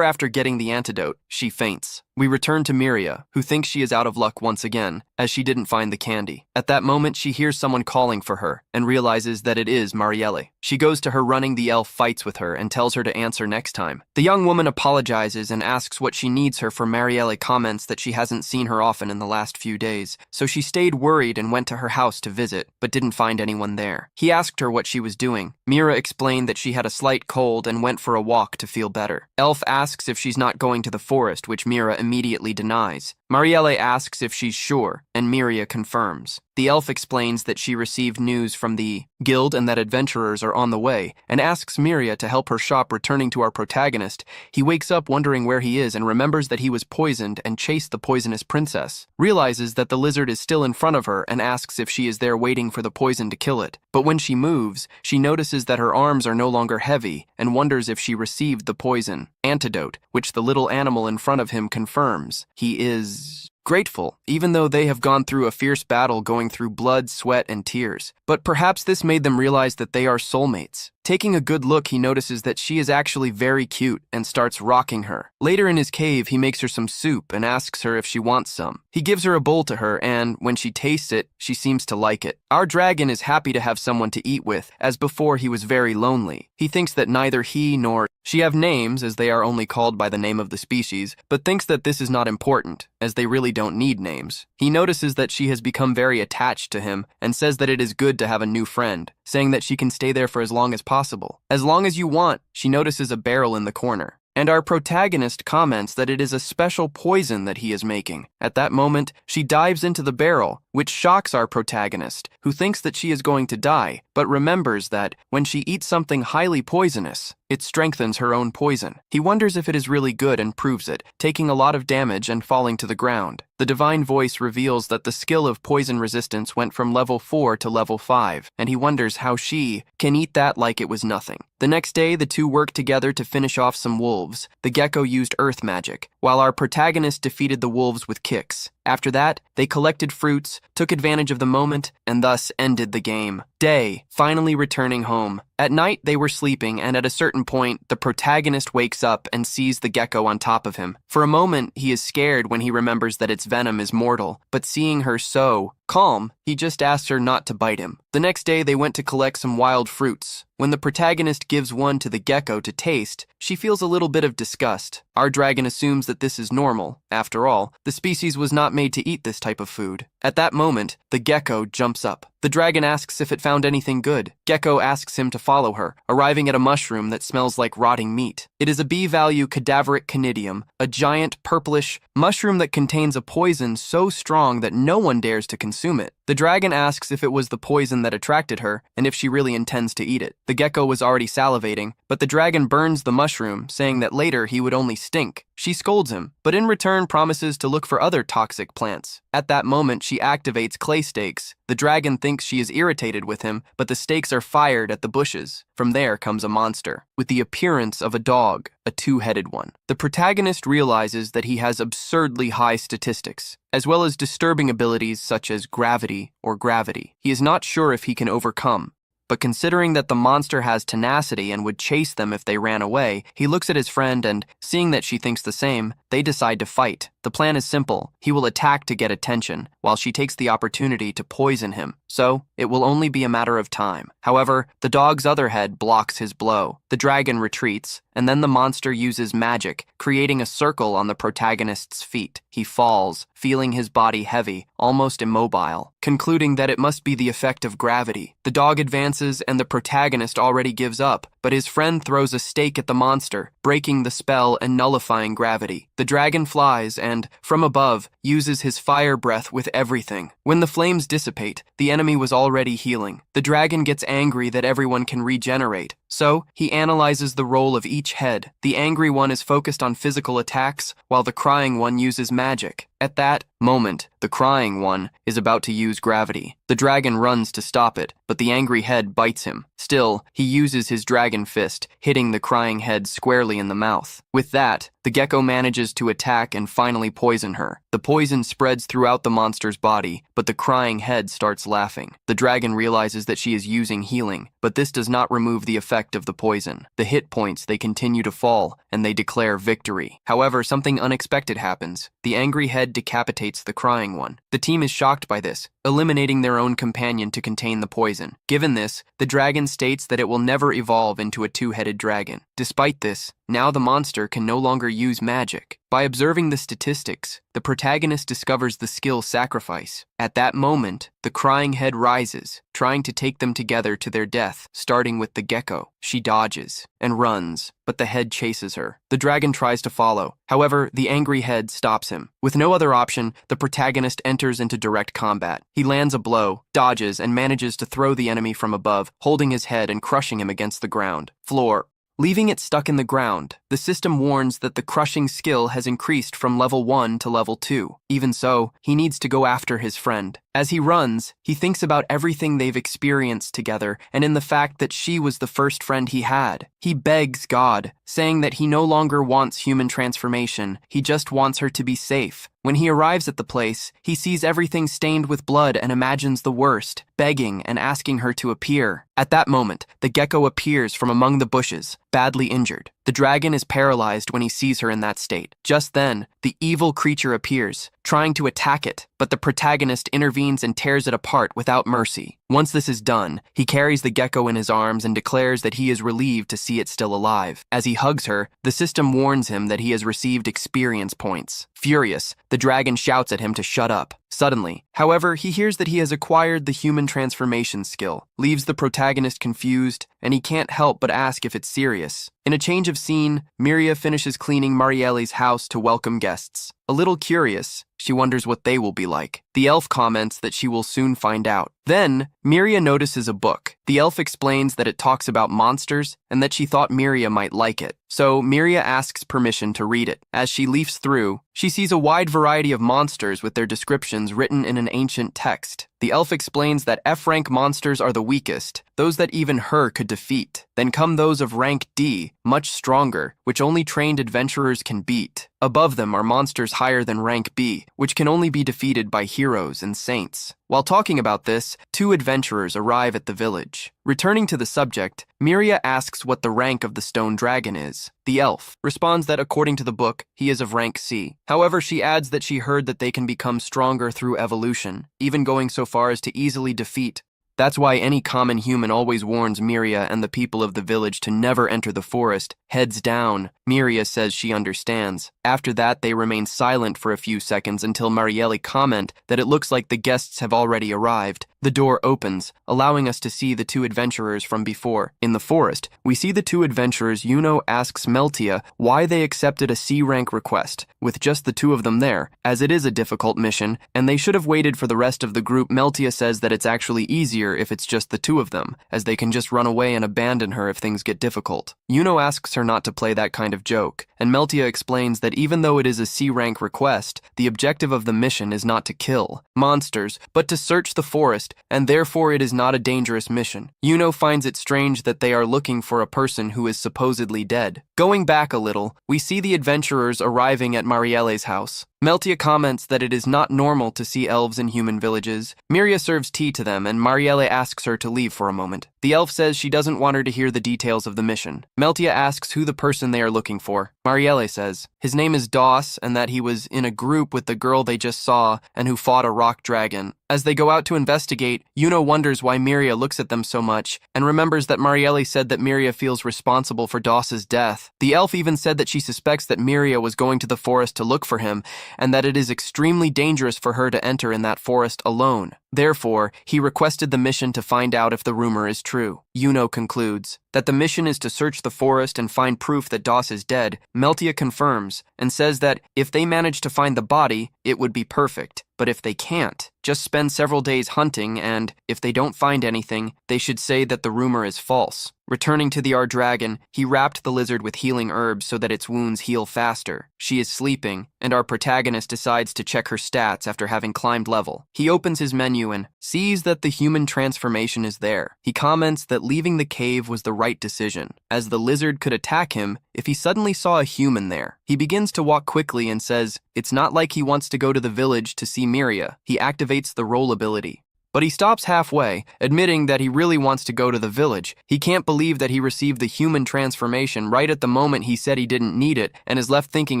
after getting the antidote, she faints. We return to Miria, who thinks she is out of luck once again, as she didn't find the candy. At that moment, she hears someone calling for her and realizes that it is Marielle. She goes to her running. The elf fights with her and tells her to answer next time. The young woman apologizes and asks what she needs her for. Marielle comments that she hasn't seen her often in the last few days, so she stayed worried and went to her house to visit, but didn't find anyone there. He asked her what she was doing. Mira explained that she had a slight cold and went for a walk to feel better. Elf asks if she's not going to the forest, which Mira immediately denies. Marielle asks if she's sure, and Miria confirms. The elf explains that she received news from the guild and that adventurers are on the way, and asks Miria to help her shop. Returning to our protagonist, he wakes up wondering where he is and remembers that he was poisoned and chased the poisonous princess, realizes that the lizard is still in front of her and asks if she is there waiting for the poison to kill it. But when she moves, she notices that her arms are no longer heavy and wonders if she received the poison antidote, which the little animal in front of him confirms. He is grateful, even though they have gone through a fierce battle going through blood, sweat, and tears. But perhaps this made them realize that they are soulmates. Taking a good look, he notices that she is actually very cute and starts rocking her. Later in his cave, he makes her some soup and asks her if she wants some. He gives her a bowl to her, and when she tastes it, she seems to like it. Our dragon is happy to have someone to eat with, as before he was very lonely. He thinks that neither he nor she have names, as they are only called by the name of the species, but thinks that this is not important, as they really don't need names. He notices that she has become very attached to him and says that it is good to have a new friend, saying that she can stay there for as long as possible. As long as you want, she notices a barrel in the corner. And our protagonist comments that it is a special poison that he is making. At that moment, she dives into the barrel, which shocks our protagonist, who thinks that she is going to die, but remembers that when she eats something highly poisonous, it strengthens her own poison. He wonders if it is really good and proves it, taking a lot of damage and falling to the ground. The divine voice reveals that the skill of poison resistance went from level 4 to level 5, and he wonders how she can eat that like it was nothing. The next day, the two work together to finish off some wolves. The gecko used earth magic, while our protagonist defeated the wolves with kicks. After that, they collected fruits, took advantage of the moment, and thus ended the game. Day, finally returning home. At night, they were sleeping, and at a certain point, the protagonist wakes up and sees the gecko on top of him. For a moment, he is scared when he remembers that its venom is mortal, but seeing her so calm, he just asks her not to bite him. The next day, they went to collect some wild fruits. When the protagonist gives one to the gecko to taste, she feels a little bit of disgust. Our dragon assumes that this is normal. After all, the species was not made to eat this type of food. At that moment, the gecko jumps up. The dragon asks if it found anything good. Gecko asks him to follow her, arriving at a mushroom that smells like rotting meat. It is a B-value cadaveric conidium, a giant purplish mushroom that contains a poison so strong that no one dares to consume it. The dragon asks if it was the poison that attracted her, and if she really intends to eat it. The gecko was already salivating, but the dragon burns the mushroom, saying that later he would only stink. She scolds him, but in return promises to look for other toxic plants. At that moment, she activates clay stakes. The dragon thinks she is irritated with him, but the stakes are fired at the bushes. From there comes a monster, with the appearance of a dog, a two-headed one. The protagonist realizes that he has absurdly high statistics, as well as disturbing abilities such as gravity or gravity. He is not sure if he can overcome. But considering that the monster has tenacity and would chase them if they ran away, he looks at his friend and, seeing that she thinks the same, they decide to fight. The plan is simple. He will attack to get attention, while she takes the opportunity to poison him. So, it will only be a matter of time. However, the dog's other head blocks his blow. The dragon retreats, and then the monster uses magic, creating a circle on the protagonist's feet. He falls, feeling his body heavy, almost immobile, concluding that it must be the effect of gravity. The dog advances and the protagonist already gives up, but his friend throws a stake at the monster, breaking the spell and nullifying gravity. The dragon flies and, from above, uses his fire breath with everything. When the flames dissipate, the enemy was already healing. The dragon gets angry that everyone can regenerate, so he analyzes the role of each head. The angry one is focused on physical attacks, while the crying one uses magic. At that moment, the crying one is about to use gravity. The dragon runs to stop it, but the angry head bites him. Still, he uses his dragon fist, hitting the crying head squarely in the mouth. With that, the gecko manages to attack and finally poison her. The poison spreads throughout the monster's body, but the crying head starts laughing. The dragon realizes that she is using healing, but this does not remove the effect of the poison. The hit points, they continue to fall, and they declare victory. However, something unexpected happens. The angry head decapitates the crying one. The team is shocked by this, eliminating their own companion to contain the poison. Given this, the dragon states that it will never evolve into a two-headed dragon. Despite this, now the monster can no longer use magic. By observing the statistics, the protagonist discovers the skill sacrifice. At that moment, the crying head rises, trying to take them together to their death, starting with the gecko. She dodges and runs, but the head chases her. The dragon tries to follow. However, the angry head stops him. With no other option, the protagonist enters into direct combat. He lands a blow, dodges, and manages to throw the enemy from above, holding his head and crushing him against the floor. Leaving it stuck in the ground, the system warns that the crushing skill has increased from level 1 to level 2. Even so, he needs to go after his friend. As he runs, he thinks about everything they've experienced together and in the fact that she was the first friend he had. He begs God, saying that he no longer wants human transformation, he just wants her to be safe. When he arrives at the place, he sees everything stained with blood and imagines the worst, begging and asking her to appear. At that moment, the gecko appears from among the bushes, badly injured. The dragon is paralyzed when he sees her in that state. Just then, the evil creature appears, trying to attack it, but the protagonist intervenes and tears it apart without mercy. Once this is done, he carries the gecko in his arms and declares that he is relieved to see it still alive. As he hugs her, the system warns him that he has received experience points. Furious, the dragon shouts at him to shut up. Suddenly, however, he hears that he has acquired the human transformation skill, leaves the protagonist confused, and he can't help but ask if it's serious. In a change of scene, Miria finishes cleaning Marielle's house to welcome guests. A little curious, she wonders what they will be like. The elf comments that she will soon find out. Then, Miria notices a book. The elf explains that it talks about monsters and that she thought Miria might like it. So, Miria asks permission to read it. As she leafs through, she sees a wide variety of monsters with their descriptions written in an ancient text. The elf explains that F-rank monsters are the weakest, those that even her could defeat. Then come those of rank D, much stronger, which only trained adventurers can beat. Above them are monsters higher than rank B, which can only be defeated by heroes and saints. While talking about this, two adventurers arrive at the village. Returning to the subject, Miria asks what the rank of the stone dragon is. The elf responds that according to the book, he is of rank C. However, she adds that she heard that they can become stronger through evolution, even going so far as to easily defeat. That's why any common human always warns Miria and the people of the village to never enter the forest. Heads down. Miria says she understands. After that, they remain silent for a few seconds until Marielle comment that it looks like the guests have already arrived. The door opens, allowing us to see the two adventurers from before. In the forest, we see the two adventurers. Yuno asks Meltia why they accepted a C-rank request, with just the two of them there, as it is a difficult mission, and they should have waited for the rest of the group. Meltia says that it's actually easier if it's just the two of them, as they can just run away and abandon her if things get difficult. Yuno asks her not to play that kind of joke, and Meltia explains that even though it is a C-rank request, the objective of the mission is not to kill monsters, but to search the forest, and therefore it is not a dangerous mission. Yuno finds it strange that they are looking for a person who is supposedly dead. Going back a little, we see the adventurers arriving at Marielle's house. Meltia comments that it is not normal to see elves in human villages. Miria serves tea to them, and Marielle asks her to leave for a moment. The elf says she doesn't want her to hear the details of the mission. Meltia asks who the person they are looking for. Marielle says his name is Doss and that he was in a group with the girl they just saw and who fought a rock dragon. As they go out to investigate, Yuno wonders why Miria looks at them so much and remembers that Marielle said that Miria feels responsible for Doss's death. The elf even said that she suspects that Miria was going to the forest to look for him and that it is extremely dangerous for her to enter in that forest alone. Therefore, he requested the mission to find out if the rumor is true. Yuno concludes that the mission is to search the forest and find proof that Doss is dead. Meltia confirms and says that if they manage to find the body, it would be perfect. But if they can't, just spend several days hunting, and if they don't find anything, they should say that the rumor is false. Returning to the dragon, he wrapped the lizard with healing herbs so that its wounds heal faster. She is sleeping, and our protagonist decides to check her stats after having climbed level. He opens his menu and sees that the human transformation is there. He comments that leaving the cave was the right decision, as the lizard could attack him if he suddenly saw a human there. He begins to walk quickly and says it's not like he wants to go to the village to see Miria. He activates the roll ability. But he stops halfway, admitting that he really wants to go to the village. He can't believe that he received the human transformation right at the moment he said he didn't need it, and is left thinking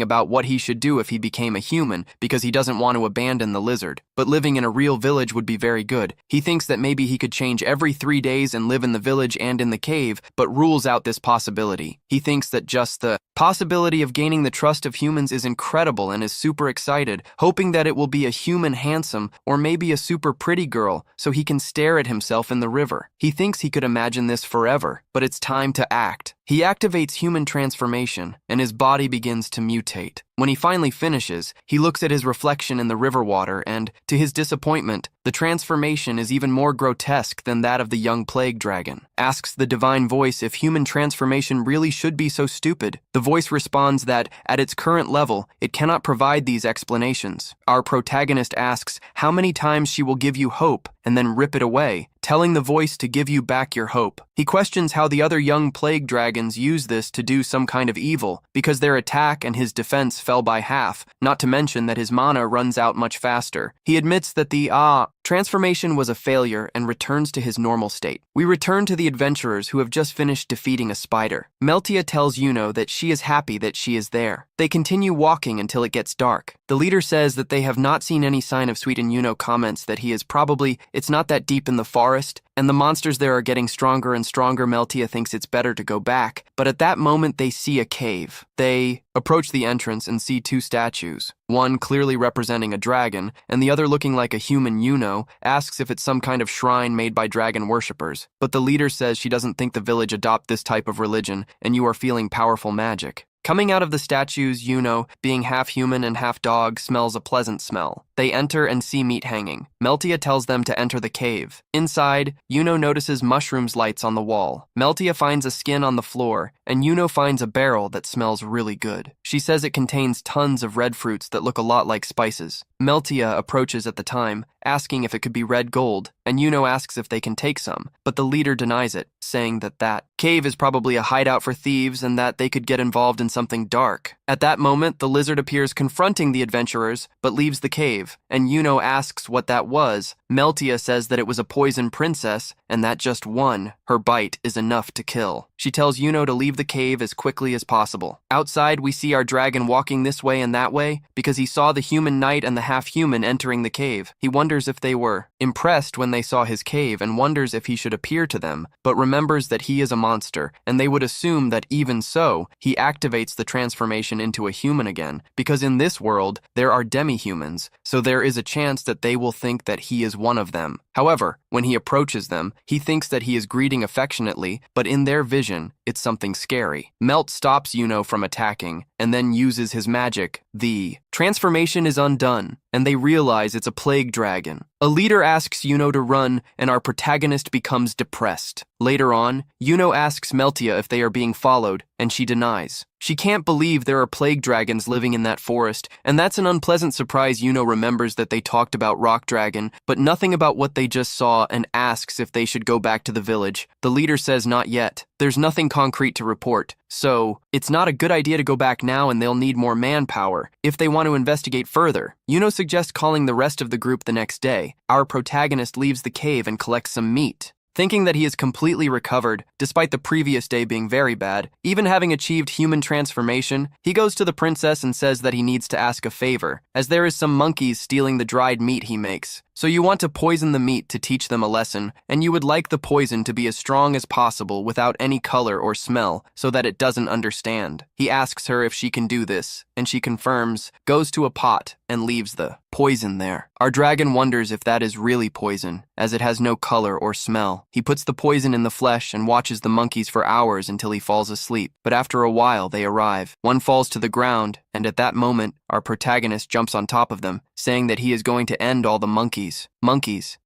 about what he should do if he became a human, because he doesn't want to abandon the lizard. but living in a real village would be very good. He thinks that maybe he could change every 3 days and live in the village and in the cave, but rules out this possibility. He thinks that just the possibility of gaining the trust of humans is incredible and is super excited, hoping that it will be a human handsome or maybe a super pretty girl so he can stare at himself in the river. He thinks he could imagine this forever, but it's time to act. He activates human transformation, and his body begins to mutate. When he finally finishes, he looks at his reflection in the river water and, to his disappointment, the transformation is even more grotesque than that of the young plague dragon. Asks the divine voice if human transformation really should be so stupid. The voice responds that, at its current level, it cannot provide these explanations. Our protagonist asks how many times she will give you hope and then rip it away, telling the voice to give you back your hope. He questions how the other young plague dragons use this to do some kind of evil, because their attack and his defense fell by half, not to mention that his mana runs out much faster. He admits that the transformation was a failure and returns to his normal state. We return to the adventurers who have just finished defeating a spider. Meltia tells Yuno that she is happy that she is there. They continue walking until it gets dark. The leader says that they have not seen any sign of Sweet, and Yuno comments that it's not that deep in the forest, and the monsters there are getting stronger and stronger. Meltia thinks it's better to go back, but at that moment they see a cave. They approach the entrance and see 2 statues, one clearly representing a dragon, and the other looking like a human. Yuno asks if it's some kind of shrine made by dragon worshippers, but the leader says she doesn't think the village adopt this type of religion, and you are feeling powerful magic. Coming out of the statues, Yuno, being half human and half dog, smells a pleasant smell. They enter and see meat hanging. Meltia tells them to enter the cave. Inside, Yuno notices mushrooms lights on the wall. Meltia finds a skin on the floor, and Yuno finds a barrel that smells really good. She says it contains tons of red fruits that look a lot like spices. Meltia approaches at the time, asking if it could be red gold, and Yuno asks if they can take some, but the leader denies it, saying that cave is probably a hideout for thieves and that they could get involved in something dark. At that moment, the lizard appears confronting the adventurers, but leaves the cave, and Yuno asks what that was. Meltia says that it was a poison princess, and that just one, her bite, is enough to kill. She tells Yuno to leave the cave as quickly as possible. Outside, we see our dragon walking this way and that way, because he saw the human knight and the half-human entering the cave. He wonders if they were impressed when they saw his cave and wonders if he should appear to them, but remembers that he is a monster, and they would assume that even so, he activates the transformation into a human again, because in this world, there are demi-humans, so there is a chance that they will think that he is one of them. However, when he approaches them, he thinks that he is greeting affectionately, but in their vision, it's something scary. Melt stops Yuno from attacking, and then uses his magic. The transformation is undone, and they realize it's a plague dragon. A leader asks Yuno to run, and our protagonist becomes depressed. Later on, Yuno asks Meltia if they are being followed, and she denies. She can't believe there are plague dragons living in that forest, and that's an unpleasant surprise. Yuno remembers that they talked about Rock Dragon, but nothing about what they just saw, and asks if they should go back to the village. The leader says not yet. There's nothing concrete to report, so it's not a good idea to go back now, and they'll need more manpower if they want to investigate further. Yuno suggests calling the rest of the group the next day. Our protagonist leaves the cave and collects some meat. Thinking that he is completely recovered, despite the previous day being very bad, even having achieved human transformation, he goes to the princess and says that he needs to ask a favor, as there is some monkeys stealing the dried meat he makes. So you want to poison the meat to teach them a lesson, and you would like the poison to be as strong as possible without any color or smell, so that it doesn't understand. He asks her if she can do this, and she confirms, goes to a pot, and leaves the poison there. Our dragon wonders if that is really poison, as it has no color or smell. He puts the poison in the flesh and watches the monkeys for hours until he falls asleep, but after a while they arrive. One falls to the ground, and at that moment, our protagonist jumps on top of them, saying that he is going to end all the monkeys.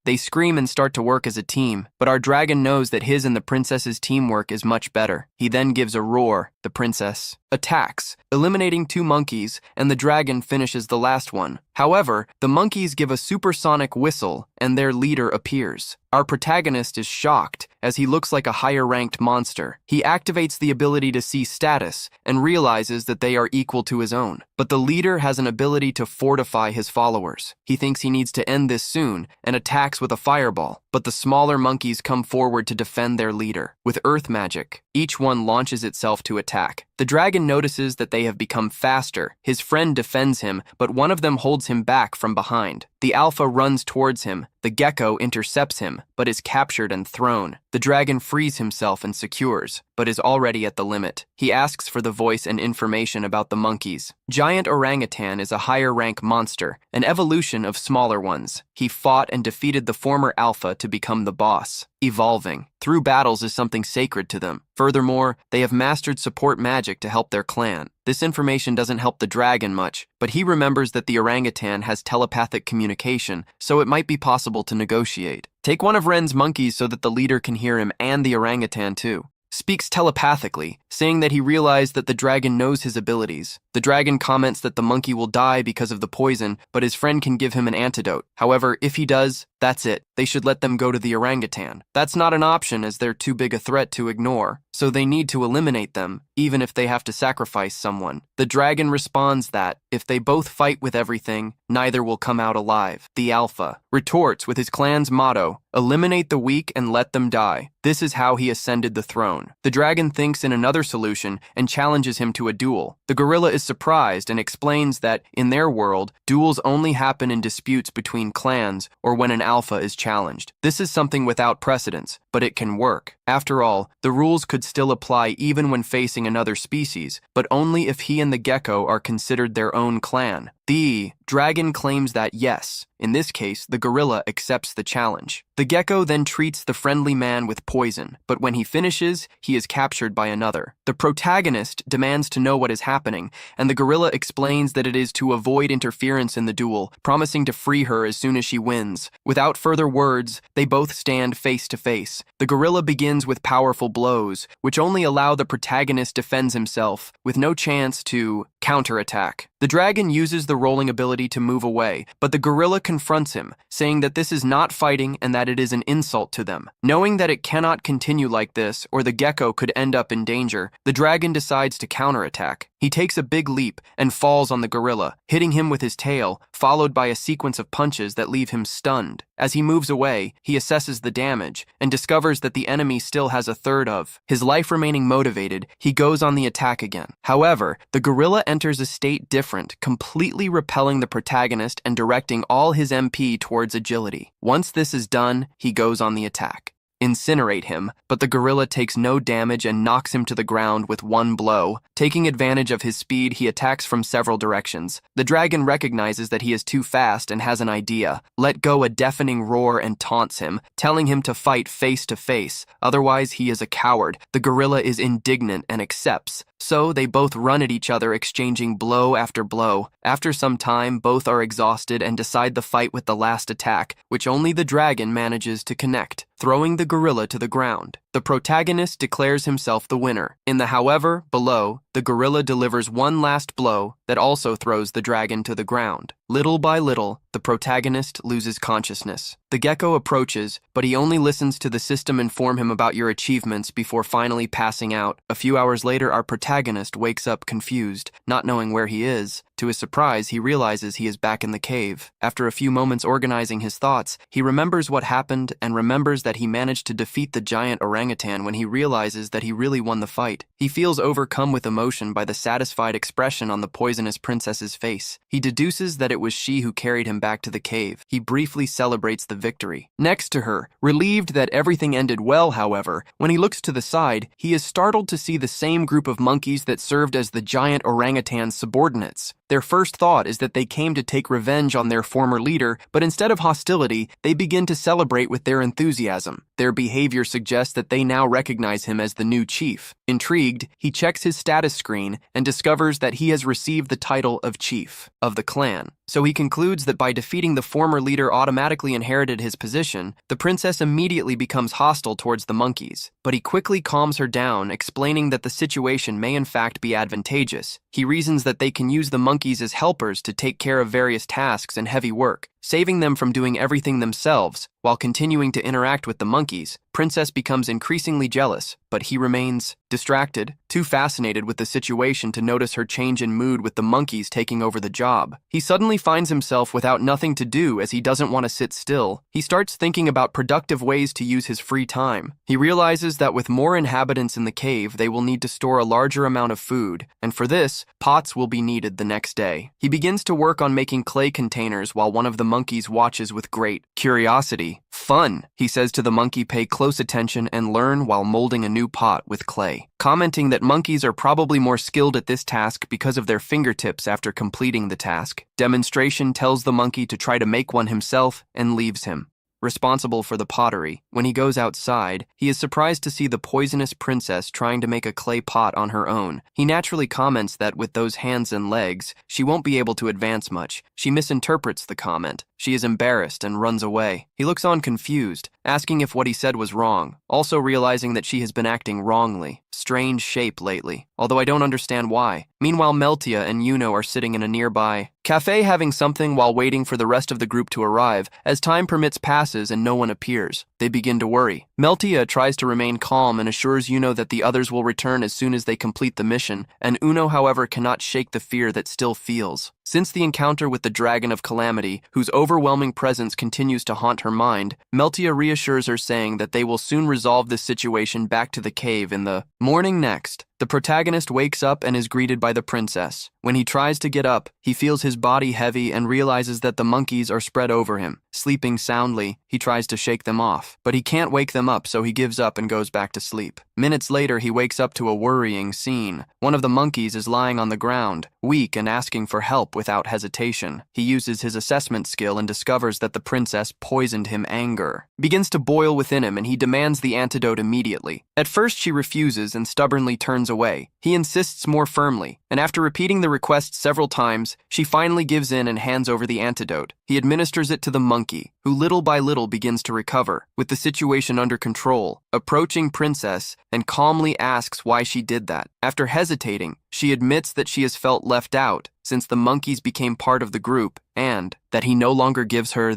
They scream and start to work as a team, but our dragon knows that his and the princess's teamwork is much better. He then gives a roar. The princess attacks, eliminating 2 monkeys, and the dragon finishes the last one. However, the monkeys give a supersonic whistle, and their leader appears. Our protagonist is shocked, as he looks like a higher-ranked monster. He activates the ability to see status, and realizes that they are equal to his own. But the leader has an ability to fortify his followers. He thinks he needs to end this soon, and attacks with a fireball. but the smaller monkeys come forward to defend their leader. With earth magic, each one launches itself to attack. The dragon notices that they have become faster. His friend defends him, but one of them holds him back from behind. The alpha runs towards him. The gecko intercepts him, but is captured and thrown. The dragon frees himself and secures, but is already at the limit. He asks for the voice and information about the monkeys. Giant orangutan is a higher rank monster, an evolution of smaller ones. He fought and defeated the former alpha to become the boss. Evolving through battles is something sacred to them. Furthermore, they have mastered support magic to help their clan. This information doesn't help the dragon much, but he remembers that the orangutan has telepathic communication, so it might be possible to negotiate. Take one of Ren's monkeys so that the leader can hear him, and the orangutan too. Speaks telepathically, saying that he realized that the dragon knows his abilities. The dragon comments that the monkey will die because of the poison, but his friend can give him an antidote. However, if he does, that's it. They should let them go to the orangutan. That's not an option as they're too big a threat to ignore, so they need to eliminate them, even if they have to sacrifice someone. The dragon responds that, if they both fight with everything, neither will come out alive. The alpha retorts with his clan's motto, eliminate the weak and let them die. This is how he ascended the throne. The dragon thinks in another solution and challenges him to a duel. The gorilla is surprised and explains that, in their world, duels only happen in disputes between clans or when an alpha is challenged. This is something without precedence, but it can work. After all, the rules could still apply even when facing another species, but only if he and the gecko are considered their own clan. The dragon claims that yes, in this case, the gorilla accepts the challenge. The gecko then treats the friendly man with poison, but when he finishes, he is captured by another. The protagonist demands to know what is happening, and the gorilla explains that it is to avoid interference in the duel, promising to free her as soon as she wins. Without further words, they both stand face to face. The gorilla begins with powerful blows, which only allow the protagonist defends himself, with no chance to counterattack. The dragon uses the rolling ability to move away, but the gorilla confronts him, saying that this is not fighting and that it is an insult to them. Knowing that it cannot continue like this, or the gecko could end up in danger, the dragon decides to counterattack. He takes a big leap and falls on the gorilla, hitting him with his tail, followed by a sequence of punches that leave him stunned. As he moves away, he assesses the damage and discovers that the enemy still has a third of his life remaining motivated. He goes on the attack again. However, the gorilla enters a state different, completely repelling the protagonist and directing all his MP towards agility. Once this is done, he goes on the attack. Incinerate him, but the gorilla takes no damage and knocks him to the ground with one blow. Taking advantage of his speed, he attacks from several directions. The dragon recognizes that he is too fast and has an idea. Let go a deafening roar and taunts him, telling him to fight face to face, otherwise he is a coward. The gorilla is indignant and accepts. So they both run at each other, exchanging blow after blow. After some time, both are exhausted and decide the fight with the last attack, which only the dragon manages to connect, throwing the gorilla to the ground. The protagonist declares himself the winner. In the however below, the gorilla delivers one last blow that also throws the dragon to the ground. Little by little, the protagonist loses consciousness. The gecko approaches, but he only listens to the system inform him about your achievements before finally passing out. A few hours later, our protagonist wakes up confused, not knowing where he is. To his surprise, he realizes he is back in the cave. After a few moments organizing his thoughts, he remembers what happened and remembers that he managed to defeat the giant orangutan when he realizes that he really won the fight. He feels overcome with emotion by the satisfied expression on the poisonous princess's face. He deduces that it was she who carried him back to the cave. He briefly celebrates the victory. Next to her, relieved that everything ended well, however, when he looks to the side, he is startled to see the same group of monkeys that served as the giant orangutan's subordinates. Their first thought is that they came to take revenge on their former leader, but instead of hostility, they begin to celebrate with their enthusiasm. Their behavior suggests that they now recognize him as the new chief. Intrigued, he checks his status screen and discovers that he has received the title of chief of the clan. So he concludes that by defeating the former leader automatically inherited his position. The princess immediately becomes hostile towards the monkeys, but he quickly calms her down, explaining that the situation may in fact be advantageous. He reasons that they can use the monkeys as helpers to take care of various tasks and heavy work, saving them from doing everything themselves. While continuing to interact with the monkeys, Princess becomes increasingly jealous, but he remains distracted, too fascinated with the situation to notice her change in mood with the monkeys taking over the job. He suddenly finds himself without nothing to do as he doesn't want to sit still. He starts thinking about productive ways to use his free time. He realizes that with more inhabitants in the cave, they will need to store a larger amount of food, and for this, pots will be needed the next day. He begins to work on making clay containers while one of the monkeys watches with great curiosity. "Fun," he says to the monkey. "Pay close attention and learn while molding a new pot with clay," commenting that monkeys are probably more skilled at this task because of their fingertips after completing the task. Demonstration tells the monkey to try to make one himself and leaves him responsible for the pottery. When he goes outside, he is surprised to see the poisonous princess trying to make a clay pot on her own. He naturally comments that with those hands and legs, she won't be able to advance much. She misinterprets the comment. She is embarrassed and runs away. He looks on confused, asking if what he said was wrong, also realizing that she has been acting wrongly. Strange shape lately, although I don't understand why. Meanwhile, Meltia and Yuno are sitting in a nearby cafe having something while waiting for the rest of the group to arrive. As time permits passes and no one appears, they begin to worry. Meltia tries to remain calm and assures Yuno that the others will return as soon as they complete the mission, and Uno, however, cannot shake the fear that still feels. Since the encounter with the Dragon of Calamity, whose overwhelming presence continues to haunt her mind, Meltia reassures her, saying that they will soon resolve this situation back to the cave in the morning. Next, the protagonist wakes up and is greeted by the princess. When he tries to get up, he feels his body heavy and realizes that the monkeys are spread over him. Sleeping soundly, he tries to shake them off, but he can't wake them up, so he gives up and goes back to sleep. Minutes later, he wakes up to a worrying scene. One of the monkeys is lying on the ground, weak and asking for help without hesitation. He uses his assessment skill and discovers that the princess poisoned him. Anger begins to boil within him and he demands the antidote immediately. At first, she refuses and stubbornly turns away. He insists more firmly, and after repeating the request several times, she finally gives in and hands over the antidote. He administers it to the monkey, who little by little begins to recover, with the situation under control, approaching Princess and calmly asks why she did that. After hesitating, she admits that she has felt left out since the monkeys became part of the group, and that he no longer gives her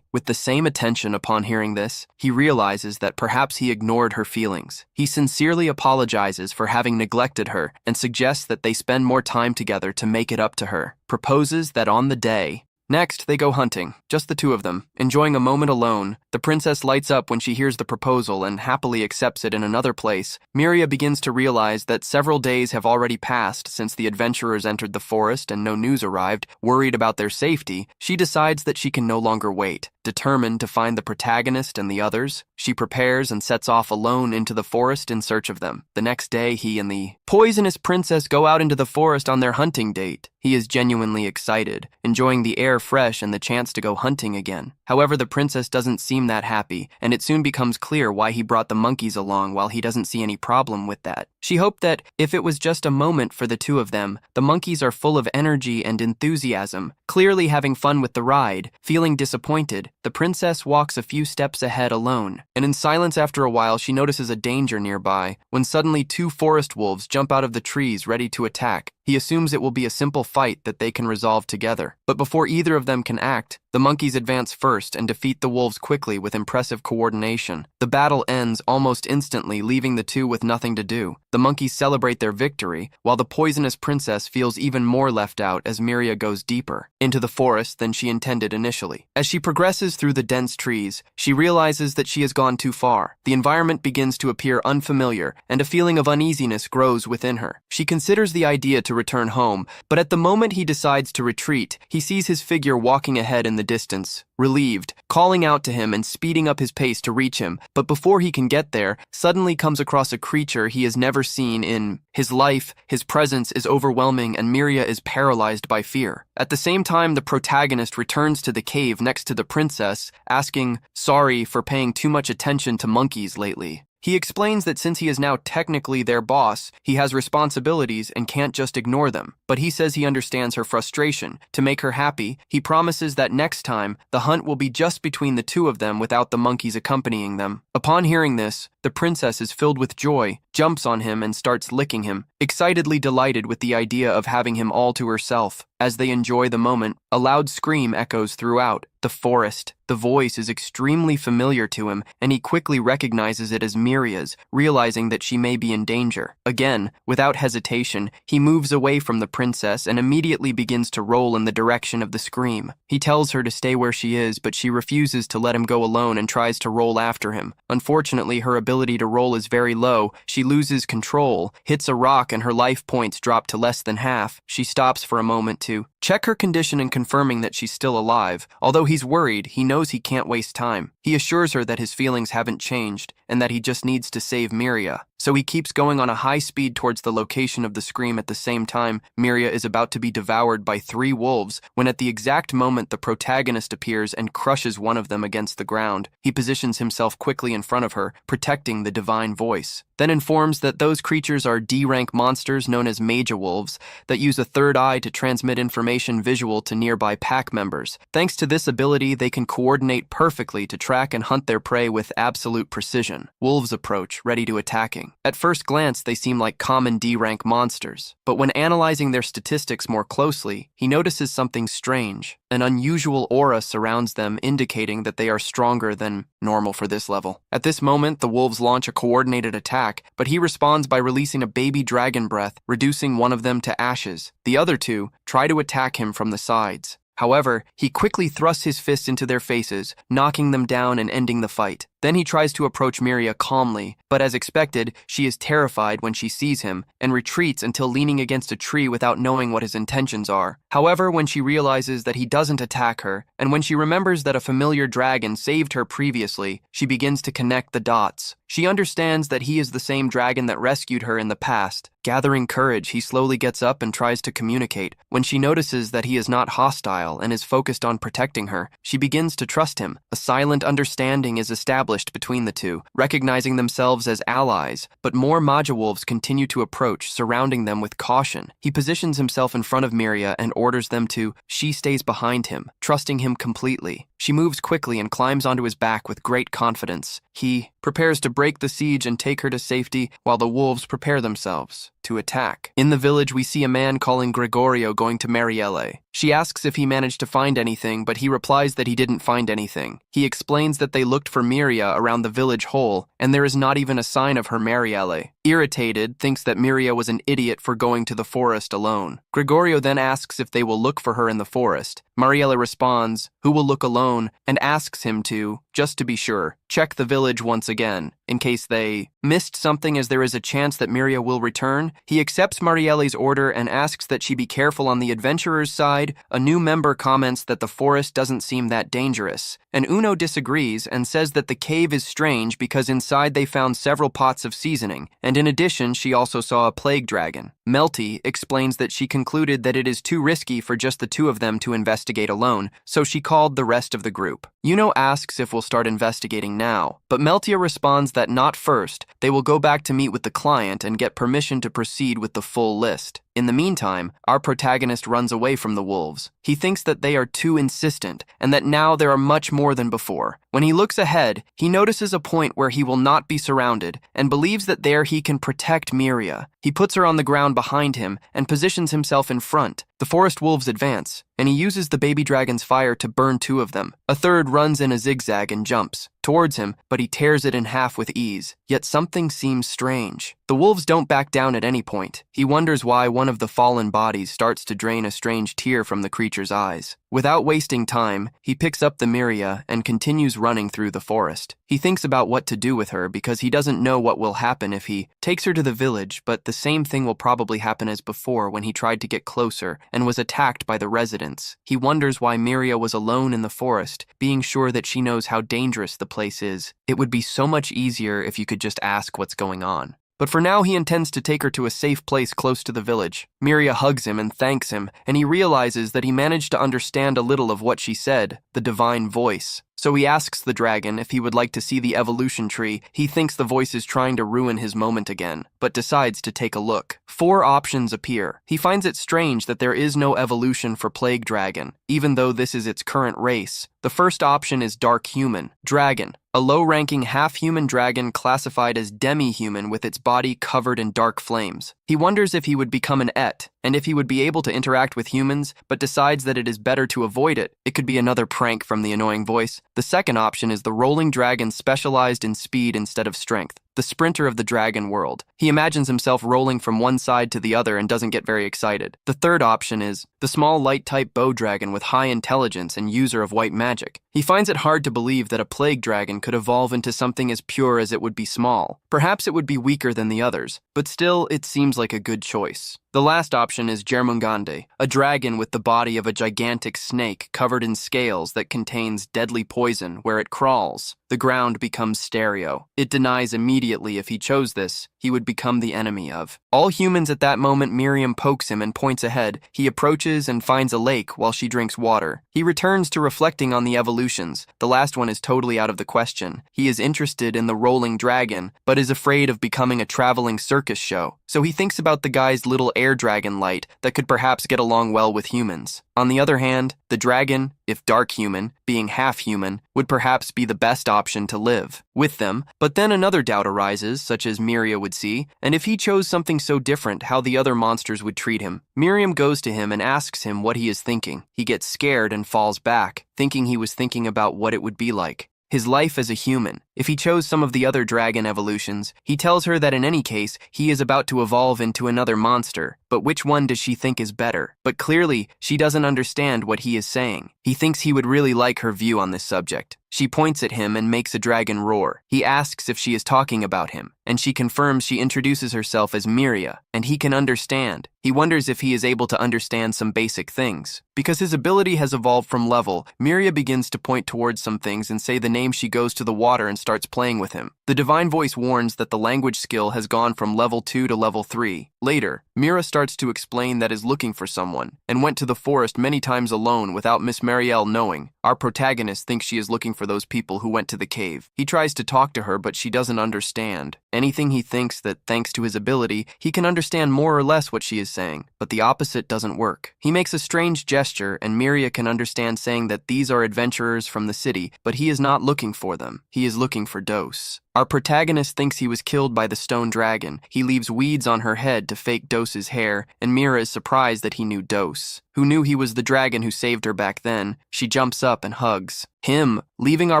with the same attention. Upon hearing this, he realizes that perhaps he ignored her feelings. He sincerely apologizes for having neglected her and suggests that they spend more time together to make it up to her, proposes that on the day. Next, they go hunting, just the two of them, enjoying a moment alone. The princess lights up when she hears the proposal and happily accepts it. In another place, Miria begins to realize that several days have already passed since the adventurers entered the forest and no news arrived. Worried about their safety, she decides that she can no longer wait. Determined to find the protagonist and the others, she prepares and sets off alone into the forest in search of them. The next day, he and the poisonous princess go out into the forest on their hunting date. He is genuinely excited, enjoying the air fresh and the chance to go hunting again. However, the princess doesn't seem that happy, and it soon becomes clear why he brought the monkeys along while he doesn't see any problem with that. She hoped that if it was just a moment for the two of them, the monkeys are full of energy and enthusiasm, clearly having fun with the ride. Feeling disappointed, the princess walks a few steps ahead alone, and in silence after a while she notices a danger nearby, when suddenly two forest wolves jump out of the trees ready to attack. He assumes it will be a simple fight that they can resolve together. But before either of them can act, the monkeys advance first and defeat the wolves quickly with impressive coordination. The battle ends almost instantly, leaving the two with nothing to do. The monkeys celebrate their victory, while the poisonous princess feels even more left out as Miria goes deeper into the forest than she intended initially. As she progresses through the dense trees, she realizes that she has gone too far. The environment begins to appear unfamiliar, and a feeling of uneasiness grows within her. She considers the idea to return home, but at the moment he decides to retreat, he sees his figure walking ahead in the distance. Relieved, calling out to him and speeding up his pace to reach him, but before he can get there, suddenly comes across a creature he has never seen in his life. His presence is overwhelming and Miria is paralyzed by fear. At the same time, the protagonist returns to the cave next to the princess, asking sorry for paying too much attention to monkeys lately. He explains that since he is now technically their boss, he has responsibilities and can't just ignore them. But he says he understands her frustration. To make her happy, he promises that next time, the hunt will be just between the two of them without the monkeys accompanying them. Upon hearing this, the princess is filled with joy, jumps on him and starts licking him, excitedly delighted with the idea of having him all to herself. As they enjoy the moment, a loud scream echoes throughout the forest. The voice is extremely familiar to him, and he quickly recognizes it as Miria's, realizing that she may be in danger. Again, without hesitation, he moves away from the princess and immediately begins to roll in the direction of the scream. He tells her to stay where she is, but she refuses to let him go alone and tries to roll after him. Unfortunately, her ability to roll is very low. She loses control, hits a rock, and her life points drop to less than half. She stops for a moment to check her condition and confirming that she's still alive. Although he's worried, he knows he can't waste time. He assures her that his feelings haven't changed and that he just needs to save Miria. So he keeps going on a high speed towards the location of the scream. At the same time, Miria is about to be devoured by 3 wolves when at the exact moment the protagonist appears and crushes one of them against the ground. He positions himself quickly in front of her, protecting the divine voice. Then informs that those creatures are D-rank monsters known as Mage Wolves that use a third eye to transmit information visual to nearby pack members. Thanks to this ability, they can coordinate perfectly to track and hunt their prey with absolute precision. Wolves approach, ready to attacking. At first glance, they seem like common D-rank monsters, but when analyzing their statistics more closely, he notices something strange. An unusual aura surrounds them, indicating that they are stronger than normal for this level. At this moment, the wolves launch a coordinated attack, but he responds by releasing a baby dragon breath, reducing one of them to ashes. The other 2 try to attack him from the sides. However, he quickly thrusts his fists into their faces, knocking them down and ending the fight. Then he tries to approach Miria calmly, but as expected, she is terrified when she sees him and retreats until leaning against a tree without knowing what his intentions are. However, when she realizes that he doesn't attack her, and when she remembers that a familiar dragon saved her previously, she begins to connect the dots. She understands that he is the same dragon that rescued her in the past. Gathering courage, he slowly gets up and tries to communicate. When she notices that he is not hostile and is focused on protecting her, she begins to trust him. A silent understanding is established between the 2, recognizing themselves as allies, but more Maja wolves continue to approach, surrounding them with caution. He positions himself in front of Miria and orders them to. She stays behind him, trusting him completely. She moves quickly and climbs onto his back with great confidence. He prepares to break the siege and take her to safety while the wolves prepare themselves to attack. In the village, we see a man calling Gregorio going to Marielle. She asks if he managed to find anything, but he replies that he didn't find anything. He explains that they looked for Miria around the village whole, and there is not even a sign of her. Marielle, irritated, thinks that Miria was an idiot for going to the forest alone. Gregorio then asks if they will look for her in the forest. Marielle responds, "Who will look alone?" and asks him to, just to be sure, check the village once again, in case they missed something, as there is a chance that Miria will return. He accepts Marielle's order and asks that she be careful on the adventurer's side. A new member comments that the forest doesn't seem that dangerous, and Uno disagrees and says that the cave is strange because inside they found several pots of seasoning, and in addition she also saw a plague dragon. Melty explains that she concluded that it is too risky for just the 2 of them to investigate alone, so she called the rest of the group. Uno asks if we'll start investigating now, but Meltia responds that not first. They will go back to meet with the client and get permission to proceed with the full list. In the meantime, our protagonist runs away from the wolves. He thinks that they are too insistent and that now there are much more than before. When he looks ahead, he notices a point where he will not be surrounded and believes that there he can protect Miria. He puts her on the ground behind him and positions himself in front. The forest wolves advance, and he uses the baby dragon's fire to burn 2 of them. A third runs in a zigzag and jumps towards him, but he tears it in half with ease. Yet something seems strange. The wolves don't back down at any point. He wonders why one of the fallen bodies starts to drain a strange tear from the creature's eyes. Without wasting time, he picks up the Miria and continues running through the forest. He thinks about what to do with her because he doesn't know what will happen if he takes her to the village, but the same thing will probably happen as before when he tried to get closer and was attacked by the residents. He wonders why Miria was alone in the forest, being sure that she knows how dangerous the place is. It would be so much easier if you could just ask what's going on. But for now, he intends to take her to a safe place close to the village. Miria hugs him and thanks him, and he realizes that he managed to understand a little of what she said, the divine voice. So he asks the dragon if he would like to see the evolution tree. He thinks the voice is trying to ruin his moment again, but decides to take a look. 4 options appear. He finds it strange that there is no evolution for Plague Dragon, even though this is its current race. The first option is Dark Human. Dragon. a low-ranking half-human dragon classified as demi-human with its body covered in dark flames. He wonders if he would become an et, and if he would be able to interact with humans, but decides that it is better to avoid it. It could be another prank from the annoying voice. The second option is the rolling dragon specialized in speed instead of strength, the sprinter of the dragon world. He imagines himself rolling from one side to the other and doesn't get very excited. The third option is the small light-type bow dragon with high intelligence and user of white magic. He finds it hard to believe that a plague dragon could evolve into something as pure as it would be small. Perhaps it would be weaker than the others, but still it seems like a good choice. The last option is Jernmungande, a dragon with the body of a gigantic snake covered in scales that contains deadly poison. Where it crawls, the ground becomes stereo. It denies immediately if he chose this, he would become the enemy of all humans. At that moment, Miriam pokes him and points ahead. He approaches and finds a lake while she drinks water. He returns to reflecting on the evolutions. The last one is totally out of the question. He is interested in the rolling dragon, but is afraid of becoming a traveling circus show. So he thinks about the guy's little air dragon light that could perhaps get along well with humans. On the other hand, the dragon, if dark human, being half human, would perhaps be the best option to live with them. But then another doubt arises, such as Miria would see, and if he chose something so different, how the other monsters would treat him. Miriam goes to him and asks him what he is thinking. He gets scared and falls back, thinking he was thinking about what it would be like his life as a human. If he chose some of the other dragon evolutions, he tells her that in any case, he is about to evolve into another monster. But which one does she think is better? But clearly, she doesn't understand what he is saying. He thinks he would really like her view on this subject. She points at him and makes a dragon roar. He asks if she is talking about him, and she confirms. She introduces herself as Miria, and he can understand. He wonders if he is able to understand some basic things. Because his ability has evolved from level, Miria begins to point towards some things and say the name. She goes to the water and starts playing with him. The divine voice warns that the language skill has gone from level 2 to level 3. Later, Mira starts to explain that is looking for someone, and went to the forest many times alone without Miss Marielle knowing. Our protagonist thinks she is looking for those people who went to the cave. He tries to talk to her, but she doesn't understand anything. He thinks that thanks to his ability, he can understand more or less what she is saying, but the opposite doesn't work. He makes a strange gesture, and Miria can understand, saying that these are adventurers from the city, but he is not looking for them. He is looking for Dose. Our protagonist thinks he was killed by the stone dragon. He leaves weeds on her head to fake Dose's hair, and Mira is surprised that he knew Dose, who knew he was the dragon who saved her back then. She jumps up and hugs him, leaving our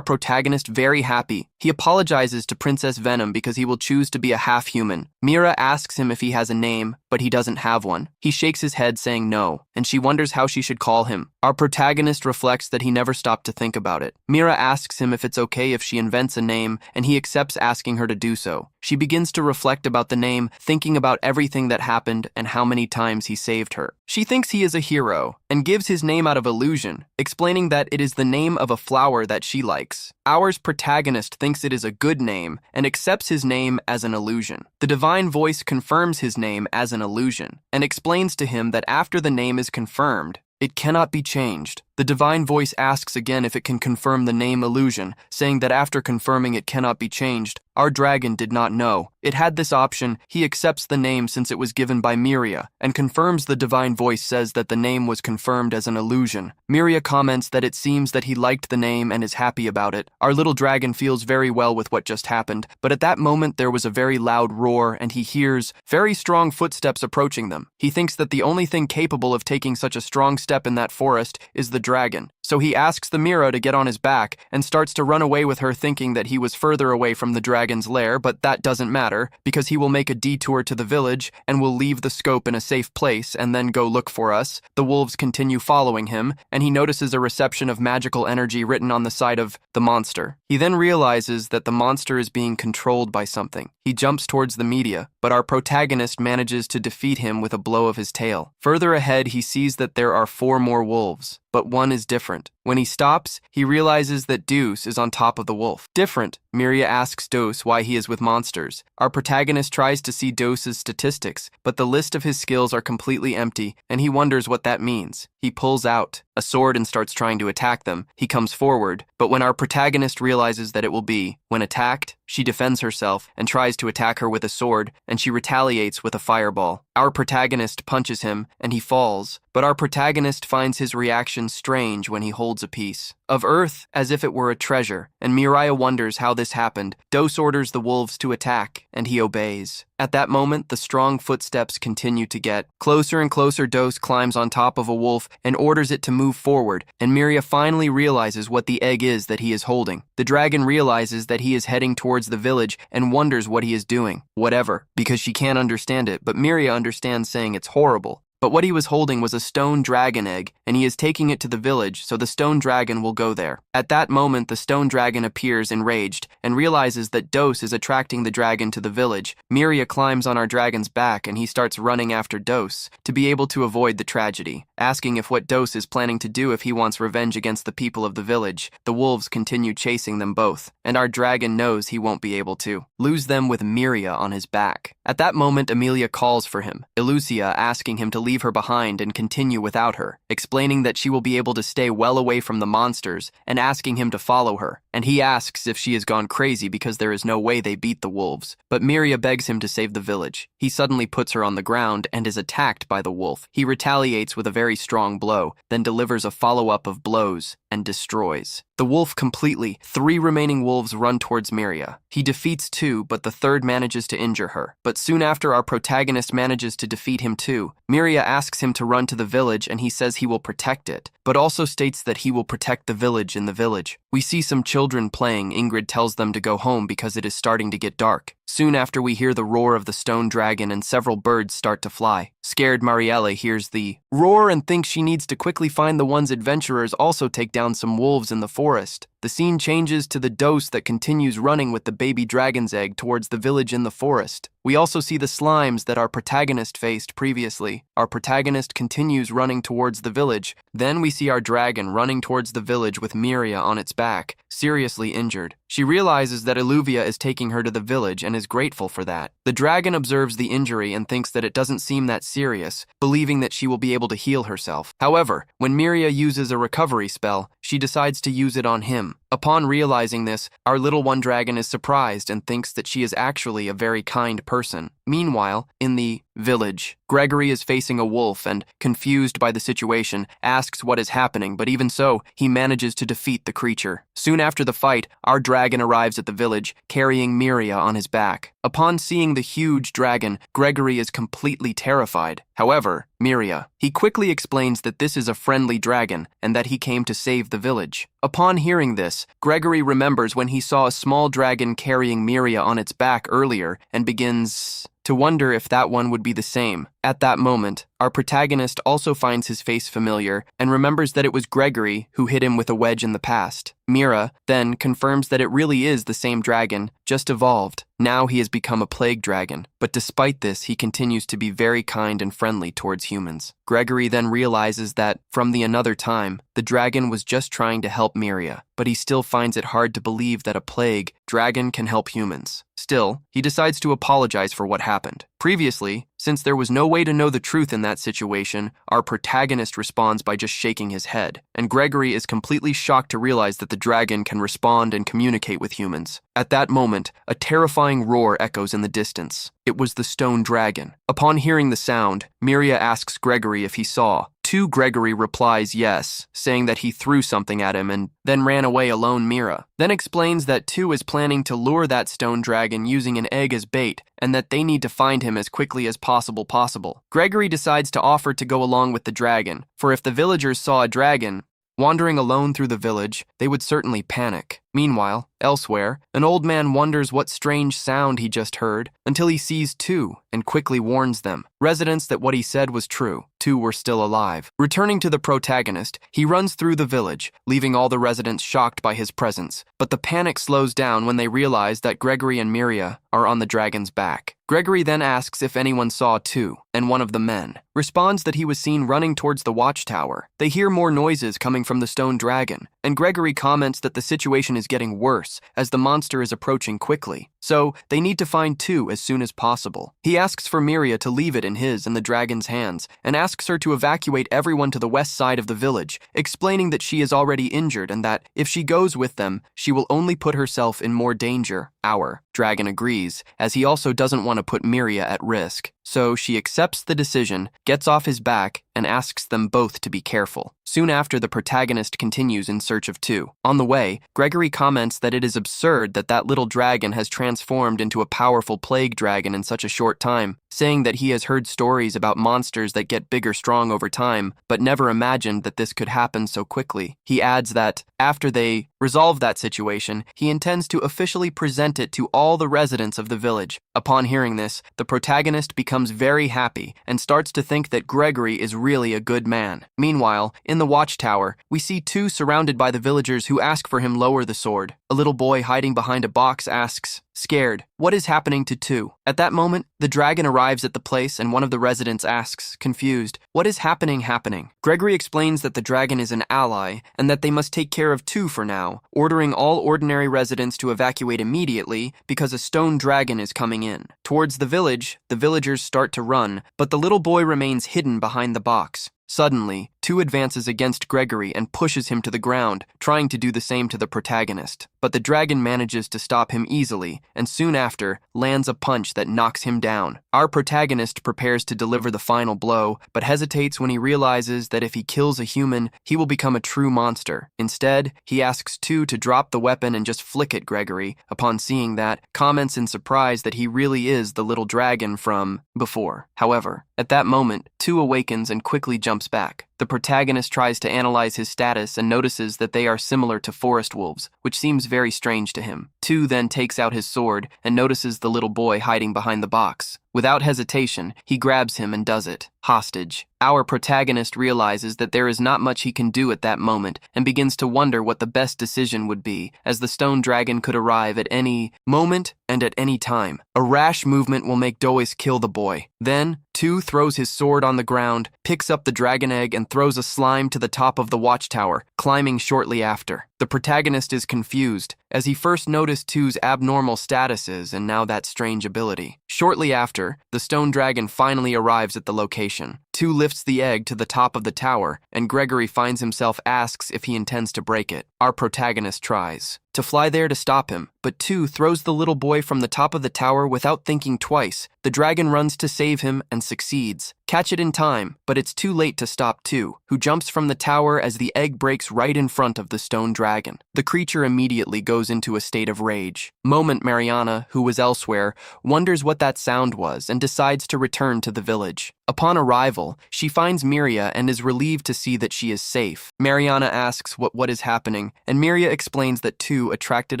protagonist very happy. He apologizes to Princess Venom because he will choose to be a half-human. Mira asks him if he has a name, but he doesn't have one. He shakes his head saying no, and she wonders how she should call him. Our protagonist reflects that he never stopped to think about it. Mira asks him if it's okay if she invents a name, and he accepts, asking her to do so. She begins to reflect about the name, thinking about everything that happened and how many times he saved her. She thinks he is a hero, and gives his name out of illusion, explaining that it is the name of a flower that she likes. Our protagonist thinks it is a good name, and accepts his name as an illusion. The divine voice confirms his name as an illusion, and explains to him that after the name is confirmed, it cannot be changed. The divine voice asks again if it can confirm the name illusion, saying that after confirming it cannot be changed. Our dragon did not know it had this option. He accepts the name since it was given by Miria, and confirms. The divine voice says that the name was confirmed as an illusion. Miria comments that it seems that he liked the name and is happy about it. Our little dragon feels very well with what just happened, but at that moment there was a very loud roar, and he hears very strong footsteps approaching them. He thinks that the only thing capable of taking such a strong step in that forest is the dragon. So he asks the Mira to get on his back and starts to run away with her, thinking that he was further away from the dragon's lair, but that doesn't matter because he will make a detour to the village and will leave the scope in a safe place and then go look for us. The wolves continue following him, and he notices a reception of magical energy written on the side of the monster. He then realizes that the monster is being controlled by something. He jumps towards the media, but our protagonist manages to defeat him with a blow of his tail. Further ahead, he sees that there are 4 more wolves, but one is different. When he stops, he realizes that Deuce is on top of the wolf. Different, Miria asks Dose why he is with monsters. Our protagonist tries to see Dose's statistics, but the list of his skills are completely empty, and he wonders what that means. He pulls out a sword and starts trying to attack them. He comes forward, but when our protagonist realizes that it will be when attacked, she defends herself and tries to attack her with a sword, and she retaliates with a fireball. Our protagonist punches him, and he falls, but our protagonist finds his reaction strange when he holds a piece of earth as if it were a treasure, and Miria wonders how this happened. Dos orders the wolves to attack, and he obeys. At that moment, the strong footsteps continue to get closer and closer. Dos climbs on top of a wolf and orders it to move forward, and Miria finally realizes what the egg is that he is holding. The dragon realizes that he is heading towards the village and wonders what he is doing. Whatever, because she can't understand it, but Miria understands, saying it's horrible. But what he was holding was a stone dragon egg, and he is taking it to the village so the stone dragon will go there. At that moment, the stone dragon appears enraged and realizes that Dos is attracting the dragon to the village. Miria climbs on our dragon's back and he starts running after Dos to be able to avoid the tragedy, asking if what Dos is planning to do if he wants revenge against the people of the village. The wolves continue chasing them both, and our dragon knows he won't be able to lose them with Miria on his back. At that moment, Amelia calls for him, Elucia asking him to leave her behind and continue without her, explaining that she will be able to stay well away from the monsters and asking him to follow her. And he asks if she has gone crazy because there is no way they beat the wolves. But Miria begs him to save the village. He suddenly puts her on the ground and is attacked by the wolf. He retaliates with a very strong blow, then delivers a follow-up of blows and destroys the wolf completely. 3 remaining wolves run towards Miria. He defeats 2, but the third manages to injure her. But soon after, our protagonist manages to defeat him too. Miria asks him to run to the village and he says he will protect it, but also states that he will protect the village in the village. We see some children playing. Ingrid tells them to go home because it is starting to get dark. Soon after, we hear the roar of the stone dragon and several birds start to fly. Scared Mariella hears the roar and thinks she needs to quickly find the ones adventurers also take down some wolves in the forest. The scene changes to the Dos that continues running with the baby dragon's egg towards the village in the forest. We also see the slimes that our protagonist faced previously. Our protagonist continues running towards the village. Then we see our dragon running towards the village with Miria on its back, seriously injured. She realizes that Eluvia is taking her to the village and is grateful for that. The dragon observes the injury and thinks that it doesn't seem that serious, believing that she will be able to heal herself. However, when Miria uses a recovery spell, she decides to use it on him. Upon realizing this, our little one dragon is surprised and thinks that she is actually a very kind person. Meanwhile, in the village, Gregory is facing a wolf and, confused by the situation, asks what is happening, but even so, he manages to defeat the creature. Soon after the fight, our dragon arrives at the village, carrying Miria on his back. Upon seeing the huge dragon, Gregory is completely terrified. However, Miria, he quickly explains that this is a friendly dragon and that he came to save the village. Upon hearing this, Gregory remembers when he saw a small dragon carrying Miria on its back earlier and begins to wonder if that one would be the same. At that moment, our protagonist also finds his face familiar and remembers that it was Gregory who hit him with a wedge in the past. Mira then confirms that it really is the same dragon, just evolved. Now he has become a plague dragon, but despite this, he continues to be very kind and friendly towards humans. Gregory then realizes that, from the another time, the dragon was just trying to help Miria, but he still finds it hard to believe that a plague dragon can help humans. Still, he decides to apologize for what happened. Previously, since there was no way to know the truth in that situation, our protagonist responds by just shaking his head, and Gregory is completely shocked to realize that the dragon can respond and communicate with humans. At that moment, a terrifying roar echoes in the distance. It was the stone dragon. Upon hearing the sound, Miria asks Gregory if he saw. Gregory replies yes, saying that he threw something at him and then ran away alone. Mira then explains that 2 is planning to lure that stone dragon using an egg as bait and that they need to find him as quickly as possible. Gregory decides to offer to go along with the dragon, for if the villagers saw a dragon wandering alone through the village, they would certainly panic. Meanwhile, elsewhere, an old man wonders what strange sound he just heard until he sees 2 and quickly warns them, residents, that what he said was true. 2 were still alive. Returning to the protagonist, he runs through the village, leaving all the residents shocked by his presence. But the panic slows down when they realize that Gregory and Miria are on the dragon's back. Gregory then asks if anyone saw 2, and one of the men responds that he was seen running towards the watchtower. They hear more noises coming from the stone dragon, and Gregory comments that the situation is getting worse as the monster is approaching quickly. so they need to find 2 as soon as possible. He asks for Miria to leave it in his and the dragon's hands, and asks her to evacuate everyone to the west side of the village, explaining that she is already injured and that, if she goes with them, she will only put herself in more danger. Our dragon agrees, as he also doesn't want to put Miria at risk. So she accepts the decision, gets off his back, and asks them both to be careful. Soon after, the protagonist continues in search of 2. On the way, Gregory comments that it is absurd that little dragon has transformed into a powerful plague dragon in such a short time, saying that he has heard stories about monsters that get bigger strong over time, but never imagined that this could happen so quickly. He adds that, after they resolve that situation, he intends to officially present it to all the residents of the village. Upon hearing this, the protagonist becomes very happy and starts to think that Gregory is really a good man. Meanwhile, in the watchtower, we see 2 surrounded by the villagers who ask for him lower the sword. A little boy hiding behind a box asks, scared, what is happening to 2? At that moment, the dragon arrives at the place and one of the residents asks, confused, what is happening? Gregory explains that the dragon is an ally and that they must take care of 2 for now, ordering all ordinary residents to evacuate immediately because a stone dragon is coming in. Towards the village, the villagers start to run, but the little boy remains hidden behind the box. Suddenly, 2 advances against Gregory and pushes him to the ground, trying to do the same to the protagonist. But the dragon manages to stop him easily, and soon after, lands a punch that knocks him down. Our protagonist prepares to deliver the final blow, but hesitates when he realizes that if he kills a human, he will become a true monster. Instead, he asks 2 to drop the weapon and just flick at Gregory. Upon seeing that, comments in surprise that he really is the little dragon from before. However, at that moment, 2 awakens and quickly jumps back. The protagonist tries to analyze his status and notices that they are similar to forest wolves, which seems very strange to him. 2 then takes out his sword and notices the little boy hiding behind the box. Without hesitation, he grabs him and does it. Hostage. Our protagonist realizes that there is not much he can do at that moment and begins to wonder what the best decision would be, as the stone dragon could arrive at any moment and at any time. A rash movement will make Dois kill the boy. Then, 2 throws his sword on the ground, picks up the dragon egg and throws a slime to the top of the watchtower, climbing shortly after. The protagonist is confused, as he first noticed 2's abnormal statuses and now that strange ability. Shortly after, the stone dragon finally arrives at the location. 2 lifts the egg to the top of the tower, and Gregory finds himself asks if he intends to break it. Our protagonist tries to fly there to stop him, but 2 throws the little boy from the top of the tower without thinking twice. The dragon runs to save him and succeeds. Catch it in time, but it's too late to stop 2, who jumps from the tower as the egg breaks right in front of the stone dragon. The creature immediately goes into a state of rage. Mariana, who was elsewhere, wonders what that sound was and decides to return to the village. Upon arrival, she finds Miria and is relieved to see that she is safe. Mariana asks what is happening, and Miria explains that 2 attracted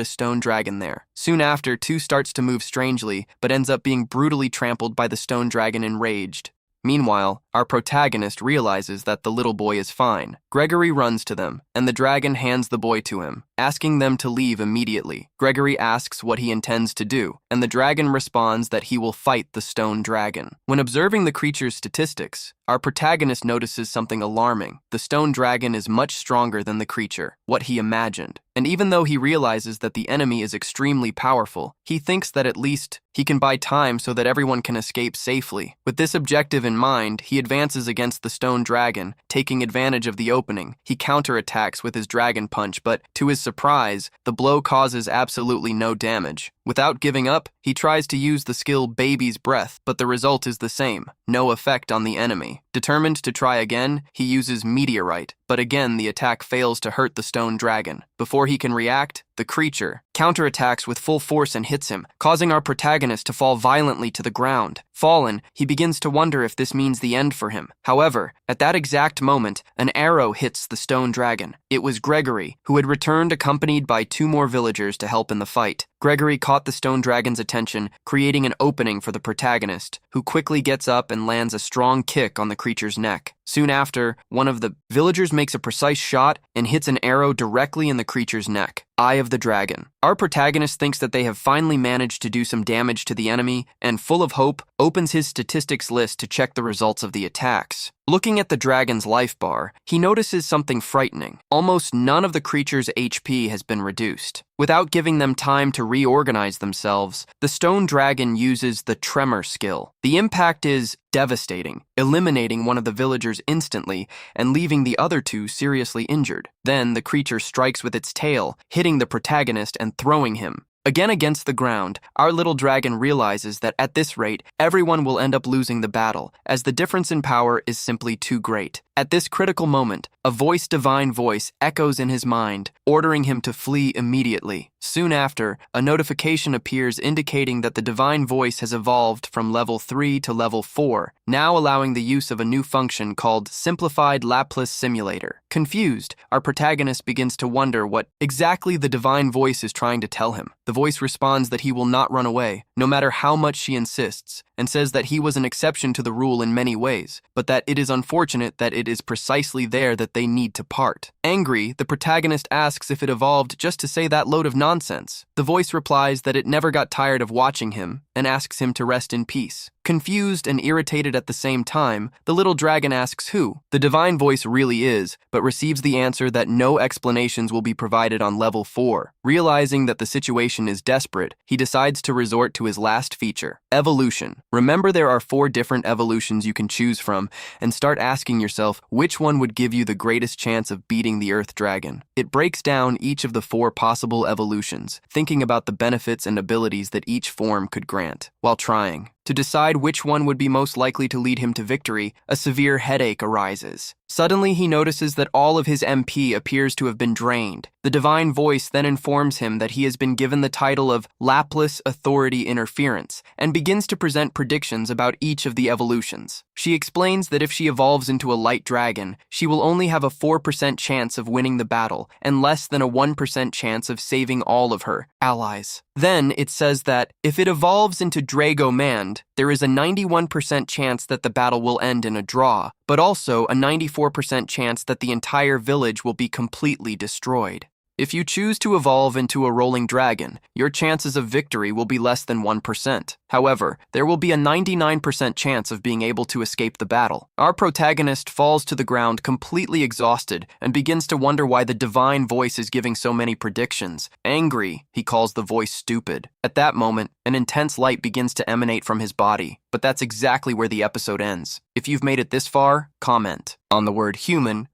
a stone dragon there. Soon after, 2 starts to move strangely, but ends up being brutally trampled by the stone dragon enraged. Meanwhile, our protagonist realizes that the little boy is fine. Gregory runs to them, and the dragon hands the boy to him, asking them to leave immediately. Gregory asks what he intends to do, and the dragon responds that he will fight the stone dragon. When observing the creature's statistics, our protagonist notices something alarming. The stone dragon is much stronger than the creature, what he imagined. And even though he realizes that the enemy is extremely powerful, he thinks that at least he can buy time so that everyone can escape safely. With this objective in mind, he advances against the stone dragon, taking advantage of the opening. He counterattacks with his dragon punch, but to his surprise, the blow causes absolutely no damage. Without giving up, he tries to use the skill Baby's Breath, but the result is the same, no effect on the enemy. Determined to try again, he uses Meteorite, but again the attack fails to hurt the stone dragon. Before he can react, the creature counterattacks with full force and hits him, causing our protagonist to fall violently to the ground. Fallen, he begins to wonder if this means the end for him. However, at that exact moment, an arrow hits the stone dragon. It was Gregory, who had returned accompanied by 2 more villagers to help in the fight. Gregory caught the stone dragon's attention, creating an opening for the protagonist, who quickly gets up and lands a strong kick on the creature's neck. Soon after, one of the villagers makes a precise shot and hits an arrow directly in the creature's neck. Eye of the Dragon. Our protagonist thinks that they have finally managed to do some damage to the enemy, and full of hope, opens his statistics list to check the results of the attacks. Looking at the dragon's life bar, he notices something frightening. Almost none of the creature's HP has been reduced. Without giving them time to reorganize themselves, the stone dragon uses the tremor skill. The impact is devastating, eliminating one of the villagers instantly and leaving the other two seriously injured. Then the creature strikes with its tail, hitting the protagonist and throwing him. Again against the ground, our little dragon realizes that at this rate, everyone will end up losing the battle, as the difference in power is simply too great. At this critical moment, a divine voice echoes in his mind, ordering him to flee immediately. Soon after, a notification appears indicating that the divine voice has evolved from level 3 to level 4, now allowing the use of a new function called Simplified Laplace Simulator. Confused, our protagonist begins to wonder what exactly the divine voice is trying to tell him. The voice responds that he will not run away, no matter how much she insists, and says that he was an exception to the rule in many ways, but that it is unfortunate that it is precisely there that they need to part. Angry, the protagonist asks if it evolved just to say that load of nonsense. The voice replies that it never got tired of watching him, and asks him to rest in peace. Confused and irritated at the same time, the little dragon asks who the divine voice really is, but receives the answer that no explanations will be provided on level 4. Realizing that the situation is desperate, he decides to resort to his last feature, evolution. Remember, there are 4 different evolutions you can choose from, and start asking yourself which one would give you the greatest chance of beating the Earth Dragon. It breaks down each of the 4 possible evolutions, thinking about the benefits and abilities that each form could grant, while trying to decide which one would be most likely to lead him to victory. A severe headache arises. Suddenly, he notices that all of his MP appears to have been drained. The divine voice then informs him that he has been given the title of Laplace Authority Interference and begins to present predictions about each of the evolutions. She explains that if she evolves into a light dragon, she will only have a 4% chance of winning the battle and less than a 1% chance of saving all of her allies. Then it says that if it evolves into Dragomand, there is a 91% chance that the battle will end in a draw, but also a 94% chance that the entire village will be completely destroyed. If you choose to evolve into a rolling dragon, your chances of victory will be less than 1%. However, there will be a 99% chance of being able to escape the battle. Our protagonist falls to the ground completely exhausted and begins to wonder why the divine voice is giving so many predictions. Angry, he calls the voice stupid. At that moment, an intense light begins to emanate from his body, but that's exactly where the episode ends. If you've made it this far, comment on the word human